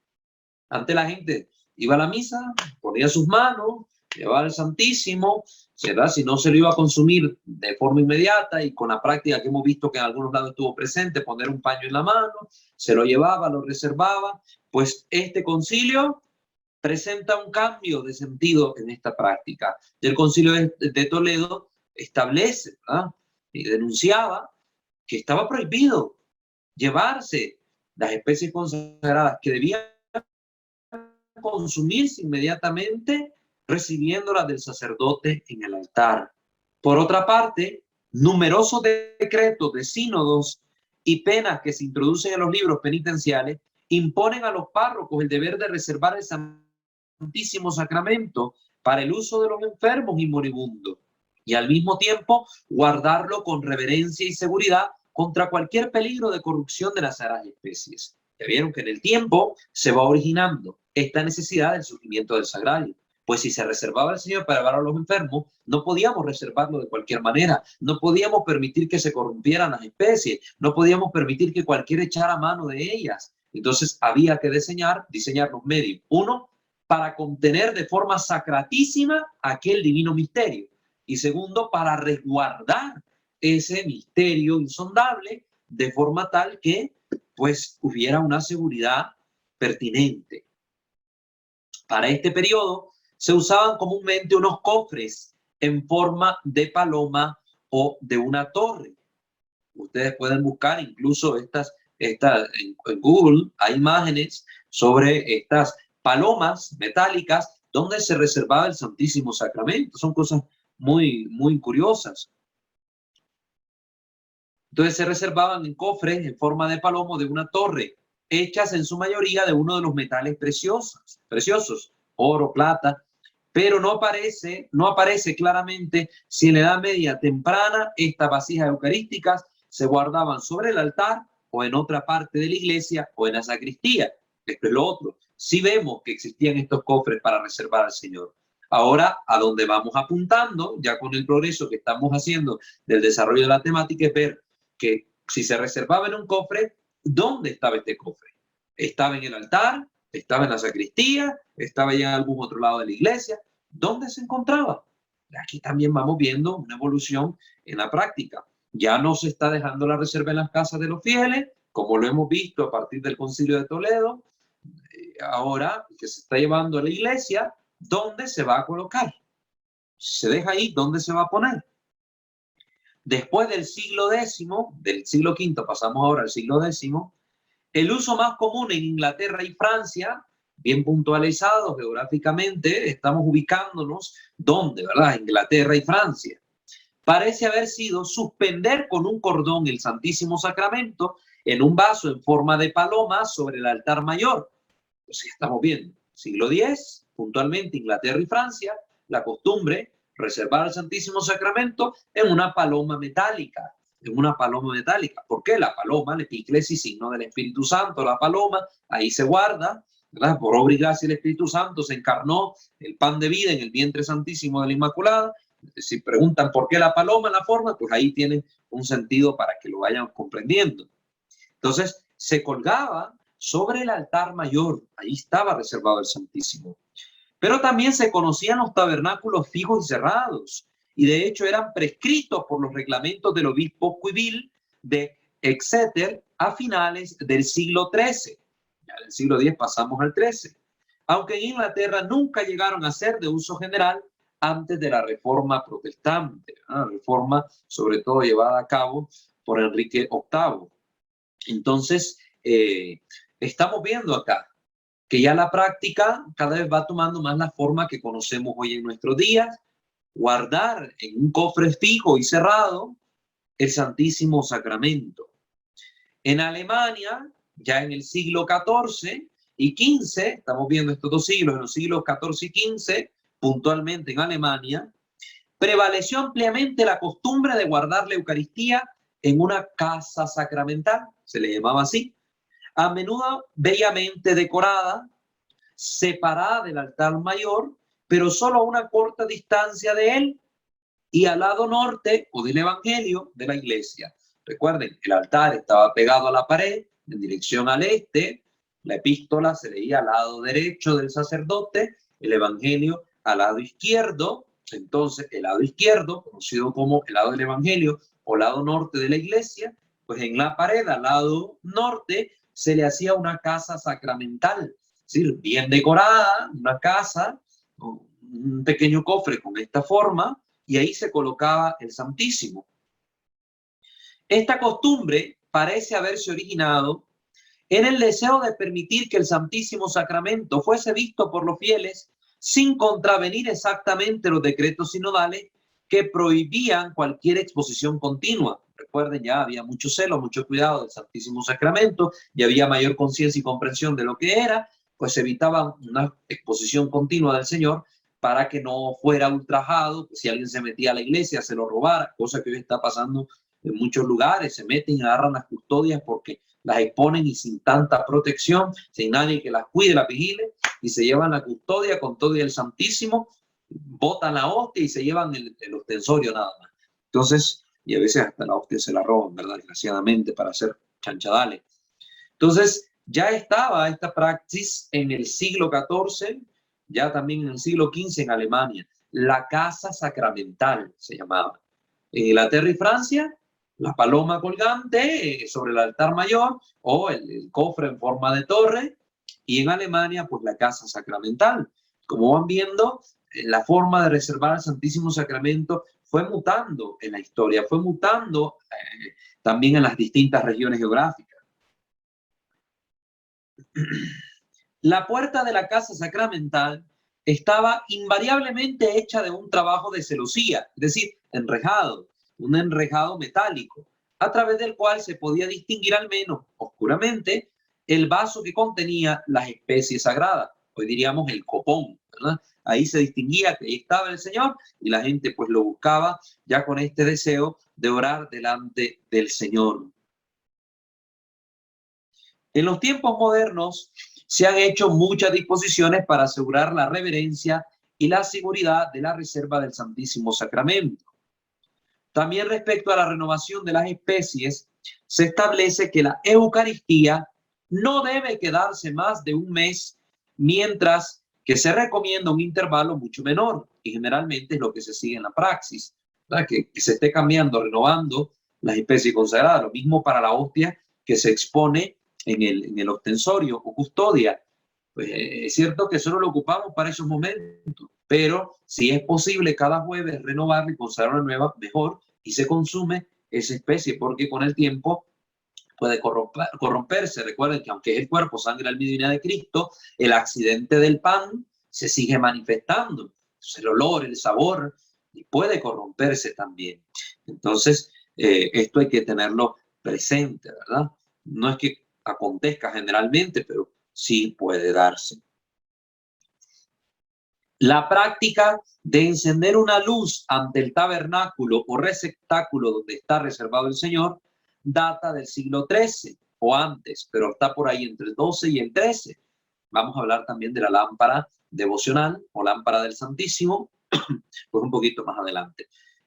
Antes la gente iba a la misa, ponía sus manos, llevaba al Santísimo, ¿verdad?, si no se lo iba a consumir de forma inmediata, y con la práctica que hemos visto que en algunos lados estuvo presente, poner un paño en la mano, se lo llevaba, lo reservaba. Pues este concilio presenta un cambio de sentido en esta práctica. El concilio de Toledo establece, ¿verdad?, y denunciaba que estaba prohibido llevarse las especies consagradas, que debían consumirse inmediatamente recibiéndolas del sacerdote en el altar. Por otra parte, numerosos decretos de sínodos y penas que se introducen en los libros penitenciales imponen a los párrocos el deber de reservar el Santísimo Sacramento para el uso de los enfermos y moribundos. y al mismo tiempo guardarlo con reverencia y seguridad contra cualquier peligro de corrupción de las sagradas especies. Ya vieron que en el tiempo se va originando esta necesidad del surgimiento del sagrario. Pues si se reservaba el Señor para llevar a los enfermos, no podíamos reservarlo de cualquier manera. No podíamos permitir que se corrompieran las especies. No podíamos permitir que cualquiera echara mano de ellas. Entonces había que diseñar los medios. Uno, para contener de forma sacratísima aquel divino misterio. Y segundo, para resguardar ese misterio insondable de forma tal que pues hubiera una seguridad pertinente. Para este periodo se usaban comúnmente unos cofres en forma de paloma o de una torre. Ustedes pueden buscar incluso en Google, hay imágenes sobre estas palomas metálicas donde se reservaba el Santísimo Sacramento. Son cosas muy, muy curiosas. Entonces se reservaban en cofres en forma de palomo de una torre, hechas en su mayoría de uno de los metales preciosos, oro, plata, pero no aparece claramente si en la Edad Media temprana estas vasijas eucarísticas se guardaban sobre el altar o en otra parte de la iglesia o en la sacristía. Esto es lo otro. Sí vemos que existían estos cofres para reservar al Señor. Ahora, a donde vamos apuntando, ya con el progreso que estamos haciendo del desarrollo de la temática, es ver que si se reservaba en un cofre, ¿dónde estaba este cofre? ¿Estaba en el altar? ¿Estaba en la sacristía? ¿Estaba ya en algún otro lado de la iglesia? ¿Dónde se encontraba? Aquí también vamos viendo una evolución en la práctica. Ya no se está dejando la reserva en las casas de los fieles, como lo hemos visto a partir del Concilio de Toledo. Ahora que se está llevando a la iglesia, ¿dónde se va a colocar? Se deja ahí, ¿dónde se va a poner? Después del siglo X, del siglo V, pasamos ahora al siglo X, el uso más común en Inglaterra y Francia, bien puntualizado geográficamente, estamos ubicándonos, ¿dónde, verdad? Inglaterra y Francia. Parece haber sido suspender con un cordón el Santísimo Sacramento en un vaso en forma de paloma sobre el altar mayor. Pues estamos viendo, siglo X, puntualmente Inglaterra y Francia, la costumbre reservar el Santísimo Sacramento en una paloma metálica. ¿Por qué? La paloma, el epíclesis, signo del Espíritu Santo, la paloma, ahí se guarda, ¿verdad? Por obra y gracia del Espíritu Santo se encarnó el pan de vida en el vientre santísimo de la Inmaculada. Si preguntan por qué la paloma, la forma, pues ahí tiene un sentido para que lo vayan comprendiendo. Entonces, se colgaba sobre el altar mayor, ahí estaba reservado el Santísimo. Pero también se conocían los tabernáculos fijos y cerrados, y de hecho eran prescritos por los reglamentos del obispo Cuivil de Exeter a finales del siglo XIII. Ya del siglo X pasamos al XIII. Aunque en Inglaterra nunca llegaron a ser de uso general antes de la Reforma Protestante, una reforma sobre todo llevada a cabo por Enrique VIII. Entonces, estamos viendo acá que ya la práctica cada vez va tomando más la forma que conocemos hoy en nuestros días, guardar en un cofre fijo y cerrado el Santísimo Sacramento. En Alemania, ya en el siglo XIV y XV, estamos viendo estos dos siglos, en los siglos XIV y XV, puntualmente en Alemania, prevaleció ampliamente la costumbre de guardar la Eucaristía en una casa sacramental, se le llamaba así, a menudo bellamente decorada, separada del altar mayor, pero solo a una corta distancia de él y al lado norte o del evangelio de la iglesia. Recuerden, el altar estaba pegado a la pared en dirección al este, la epístola se leía al lado derecho del sacerdote, el evangelio al lado izquierdo. Entonces, el lado izquierdo, conocido como el lado del evangelio o lado norte de la iglesia, pues en la pared al lado norte se le hacía una casa sacramental, es decir, bien decorada, una casa, un pequeño cofre con esta forma, y ahí se colocaba el Santísimo. Esta costumbre parece haberse originado en el deseo de permitir que el Santísimo Sacramento fuese visto por los fieles sin contravenir exactamente los decretos sinodales que prohibían cualquier exposición continua. Recuerden, ya había mucho celo, mucho cuidado del Santísimo Sacramento, ya había mayor conciencia y comprensión de lo que era, pues evitaban una exposición continua del Señor, para que no fuera ultrajado, si alguien se metía a la iglesia, se lo robara, cosa que hoy está pasando en muchos lugares, se meten y agarran las custodias porque las exponen y sin tanta protección, sin nadie que las cuide, las vigile, y se llevan la custodia con todo y el Santísimo, botan la hostia y se llevan el ostensorio nada más. Entonces, y a veces hasta la hostia se la roban, ¿verdad? Desgraciadamente, para hacer chanchadales. Entonces, ya estaba esta praxis en el siglo XIV, ya también en el siglo XV en Alemania. La casa sacramental se llamaba. En Inglaterra y Francia, la paloma colgante sobre el altar mayor o el cofre en forma de torre. Y en Alemania, pues la casa sacramental. Como van viendo, la forma de reservar el Santísimo Sacramento fue mutando en la historia, fue mutando también en las distintas regiones geográficas. La puerta de la casa sacramental estaba invariablemente hecha de un trabajo de celosía, es decir, enrejado, un enrejado metálico, a través del cual se podía distinguir al menos oscuramente el vaso que contenía las especies sagradas, hoy diríamos el copón, ¿verdad? Ahí se distinguía que ahí estaba el Señor y la gente pues lo buscaba ya con este deseo de orar delante del Señor. En los tiempos modernos se han hecho muchas disposiciones para asegurar la reverencia y la seguridad de la reserva del Santísimo Sacramento. También respecto a la renovación de las especies, se establece que la Eucaristía no debe quedarse más de un mes, mientras que se recomienda un intervalo mucho menor, y generalmente es lo que se sigue en la praxis, ¿verdad? Que se esté cambiando, renovando las especies consagradas. Lo mismo para la hostia que se expone en el ostensorio o custodia. Pues es cierto que solo lo ocupamos para esos momentos, pero si es posible cada jueves renovarla y consagrar una nueva, mejor, y se consume esa especie, porque con el tiempo puede corromperse. Recuerden que aunque es el cuerpo, sangre, alma y divinidad de Cristo, el accidente del pan se sigue manifestando. Entonces, el olor, el sabor, y puede corromperse también. Entonces, esto hay que tenerlo presente, ¿verdad? No es que acontezca generalmente, pero sí puede darse. La práctica de encender una luz ante el tabernáculo o receptáculo donde está reservado el Señor data del siglo XIII o antes, pero está por ahí entre el XII y el XIII. Vamos a hablar también de la lámpara devocional o lámpara del Santísimo, pues un poquito más adelante.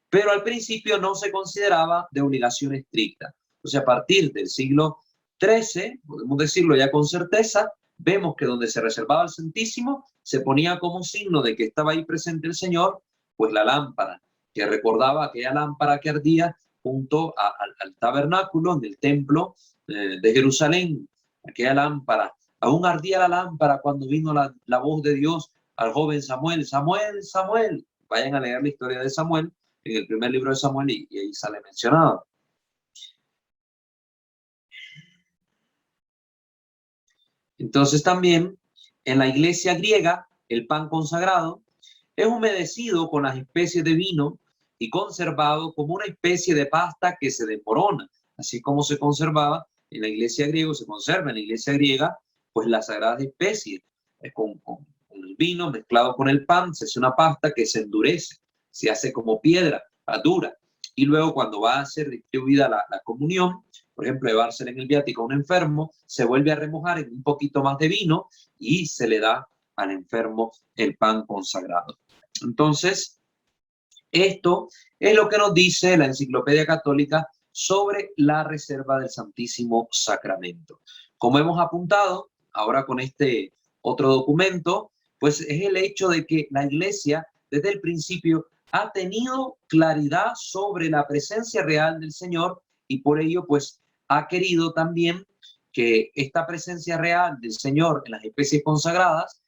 Pero al principio no se consideraba de obligación estricta. O sea, a partir del siglo XIII, podemos decirlo ya con certeza, vemos que donde se reservaba el Santísimo se ponía como signo de que estaba ahí presente el Señor, pues la lámpara, que recordaba aquella lámpara que ardía junto al tabernáculo en el templo de Jerusalén, aquella lámpara. Aún ardía la lámpara cuando vino la voz de Dios al joven Samuel. Samuel, Samuel. Vayan a leer la historia de Samuel en el primer libro de Samuel y ahí sale mencionado. Entonces también en la iglesia griega el pan consagrado es humedecido con las especies de vino y conservado como una especie de pasta que se desmorona, así como se conservaba en la iglesia griega, se conserva en la iglesia griega, pues las sagradas especies, con el vino mezclado con el pan, se hace una pasta que se endurece, se hace como piedra, dura, y luego cuando va a ser distribuida la comunión, por ejemplo, llevársela en el viático a un enfermo, se vuelve a remojar en un poquito más de vino y se le da al enfermo el pan consagrado. Entonces, esto es lo que nos dice la Enciclopedia Católica sobre la reserva del Santísimo Sacramento. Como hemos apuntado ahora con este otro documento, pues es el hecho de que la Iglesia desde el principio ha tenido claridad sobre la presencia real del Señor y por ello pues ha querido también que esta presencia real del Señor en las especies consagradas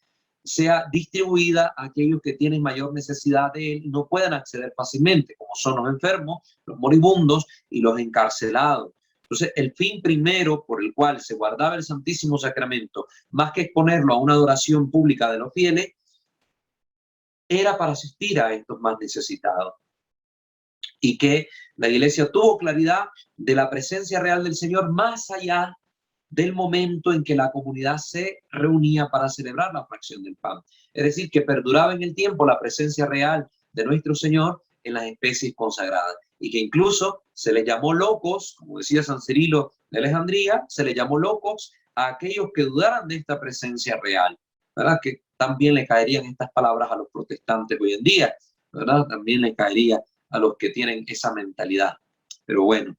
sea distribuida a aquellos que tienen mayor necesidad de él y no puedan acceder fácilmente, como son los enfermos, los moribundos y los encarcelados. Entonces, el fin primero por el cual se guardaba el Santísimo Sacramento, más que exponerlo a una adoración pública de los fieles, era para asistir a estos más necesitados. Y que la Iglesia tuvo claridad de la presencia real del Señor más allá del momento en que la comunidad se reunía para celebrar la fracción del pan. Es decir, que perduraba en el tiempo la presencia real de nuestro Señor en las especies consagradas, y que incluso se les llamó locos, como decía San Cirilo de Alejandría, se les llamó locos a aquellos que dudaran de esta presencia real, ¿verdad? Que también le caerían estas palabras a los protestantes hoy en día, ¿verdad? También le caería a los que tienen esa mentalidad. Pero bueno,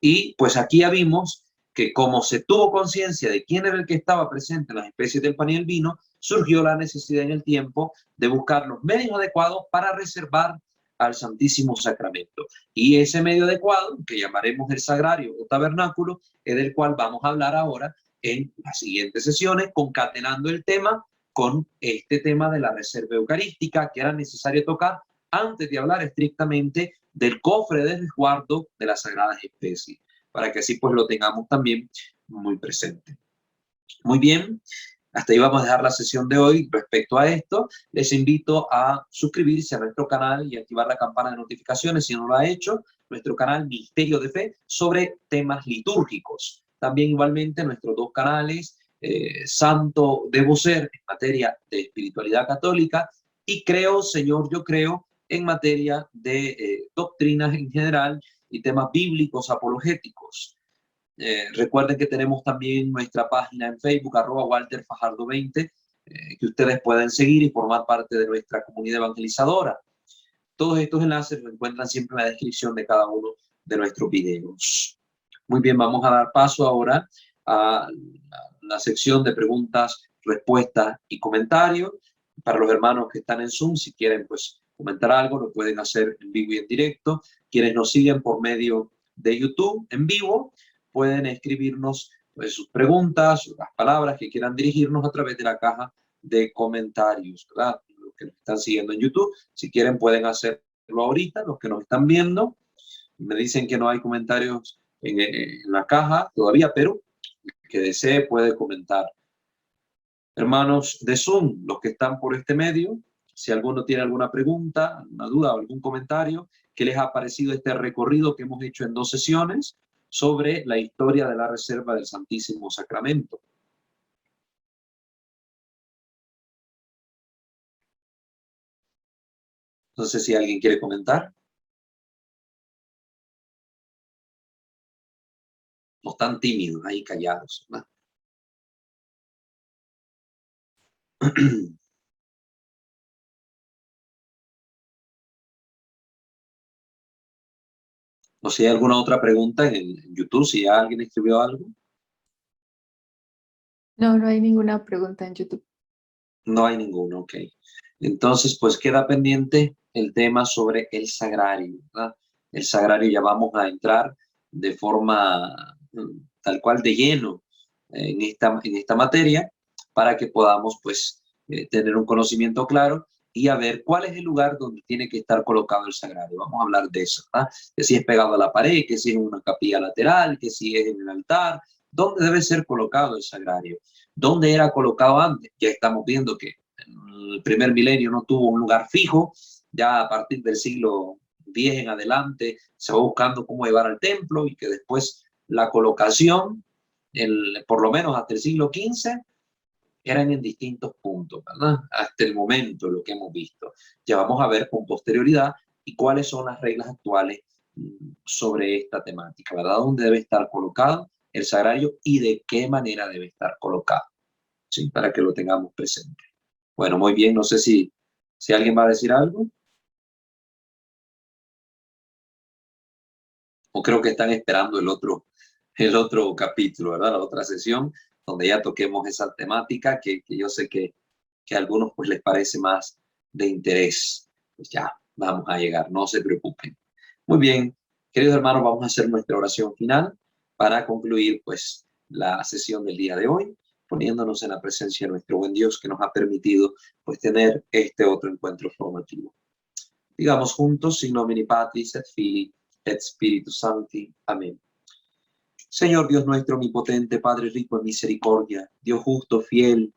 y pues aquí ya vimos que como se tuvo conciencia de quién era el que estaba presente en las especies del pan y el vino, surgió la necesidad en el tiempo de buscar los medios adecuados para reservar al Santísimo Sacramento. Y ese medio adecuado, que llamaremos el sagrario o tabernáculo, es del cual vamos a hablar ahora en las siguientes sesiones, concatenando el tema con este tema de la reserva eucarística que era necesario tocar antes de hablar estrictamente del cofre de resguardo de las sagradas especies, para que así pues lo tengamos también muy presente. Muy bien, hasta ahí vamos a dejar la sesión de hoy. Respecto a esto, les invito a suscribirse a nuestro canal y activar la campana de notificaciones si no lo ha hecho, nuestro canal Misterio de Fe sobre temas litúrgicos. También igualmente nuestros dos canales, Santo Debo Ser en materia de espiritualidad católica y Creo, Señor, Yo Creo en materia de doctrinas en general y temas bíblicos apologéticos. Recuerden que tenemos también nuestra página en Facebook, @WalterFajardo20, que ustedes pueden seguir y formar parte de nuestra comunidad evangelizadora. Todos estos enlaces los encuentran siempre en la descripción de cada uno de nuestros videos. Muy bien, vamos a dar paso ahora a la sección de preguntas, respuestas y comentarios. Para los hermanos que están en Zoom, si quieren pues comentar algo, lo pueden hacer en vivo y en directo. Quienes nos siguen por medio de YouTube en vivo, pueden escribirnos pues, sus preguntas, las palabras que quieran dirigirnos a través de la caja de comentarios, ¿verdad? Los que nos están siguiendo en YouTube, si quieren pueden hacerlo ahorita, los que nos están viendo. Me dicen que no hay comentarios en la caja todavía, pero el que desee puede comentar. Hermanos de Zoom, los que están por este medio, si alguno tiene alguna pregunta, alguna duda o algún comentario, ¿qué les ha parecido este recorrido que hemos hecho en 2 sesiones sobre la historia de la reserva del Santísimo Sacramento? No sé si alguien quiere comentar. No están tímidos, ahí callados, ¿no? No sé si hay alguna otra pregunta en YouTube, si alguien escribió algo. No, no hay ninguna pregunta en YouTube. No hay ninguno, ok. Entonces, pues queda pendiente el tema sobre el sagrario, ¿verdad? El sagrario ya vamos a entrar de forma tal cual de lleno en esta materia para que podamos pues tener un conocimiento claro y a ver cuál es el lugar donde tiene que estar colocado el sagrario. Vamos a hablar de eso, ¿verdad? Que si es pegado a la pared, que si es en una capilla lateral, que si es en el altar, ¿dónde debe ser colocado el sagrario? ¿Dónde era colocado antes? Ya estamos viendo que en el primer milenio no tuvo un lugar fijo, ya a partir del siglo X en adelante se va buscando cómo llevar al templo y que después la colocación, por lo menos hasta el siglo XV, eran en distintos puntos, ¿verdad? Hasta el momento lo que hemos visto. Ya vamos a ver con posterioridad y cuáles son las reglas actuales sobre esta temática, ¿verdad? ¿Dónde debe estar colocado el sagrario y de qué manera debe estar colocado? ¿Sí? Para que lo tengamos presente. Bueno, muy bien, no sé si alguien va a decir algo. O creo que están esperando el otro capítulo, ¿verdad? La otra sesión, donde ya toquemos esa temática que yo sé que a algunos pues les parece más de interés. Pues ya, vamos a llegar, no se preocupen. Muy bien, queridos hermanos, vamos a hacer nuestra oración final para concluir pues la sesión del día de hoy, poniéndonos en la presencia de nuestro buen Dios que nos ha permitido pues tener este otro encuentro formativo. Digamos juntos, in nomine Patris et Filii et Spiritus Sancti. Amén. Señor Dios nuestro omnipotente, Padre rico en misericordia, Dios justo, fiel,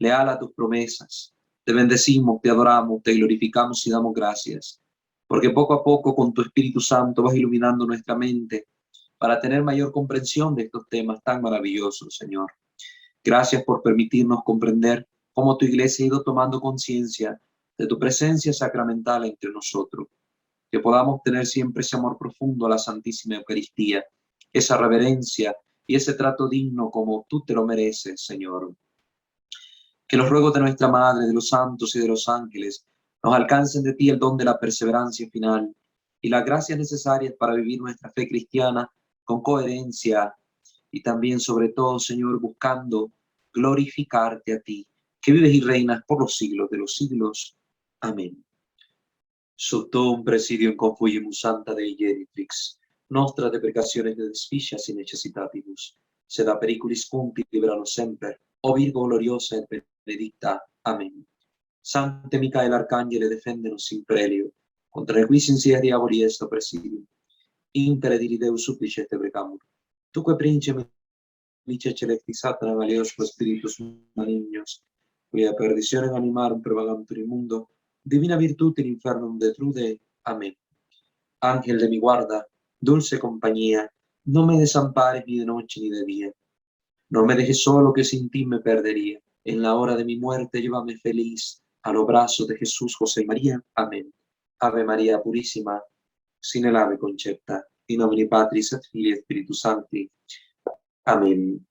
leal a tus promesas, te bendecimos, te adoramos, te glorificamos y damos gracias, porque poco a poco con tu Espíritu Santo vas iluminando nuestra mente para tener mayor comprensión de estos temas tan maravillosos, Señor. Gracias por permitirnos comprender cómo tu iglesia ha ido tomando conciencia de tu presencia sacramental entre nosotros. Que podamos tener siempre ese amor profundo a la Santísima Eucaristía, esa reverencia y ese trato digno como tú te lo mereces, Señor. Que los ruegos de nuestra Madre, de los santos y de los ángeles nos alcancen de ti el don de la perseverancia final y las gracias necesarias para vivir nuestra fe cristiana con coherencia y también, sobre todo, Señor, buscando glorificarte a ti, que vives y reinas por los siglos de los siglos. Amén. Sotto presidio in confugimus santa Dei Genitrix, nostra deprecationes de desficias in necessitatibus, sed a periculis punti liberanos semper, o Virgo gloriosa et benedicta. Amén. Sancte Micael Arcangele, defendenos in prelio, contra requis insidia diaboli est presidium. Inter diri Deus supplice te precamur. Tuque principe Lice celesti Satana valioso spiritus malignos, cuia perditionem animarum propagantur in mundo, divina virtute in infernum detrude. Amén. Ángel de mi guarda, dulce compañía, no me desampares ni de noche ni de día. No me dejes solo, que sin ti me perdería. En la hora de mi muerte llévame feliz a los brazos de Jesús, José y María. Amén. Ave María Purísima, sin el ave concepta, in nomine Patris et Filii et Spiritus Sancti. Amén.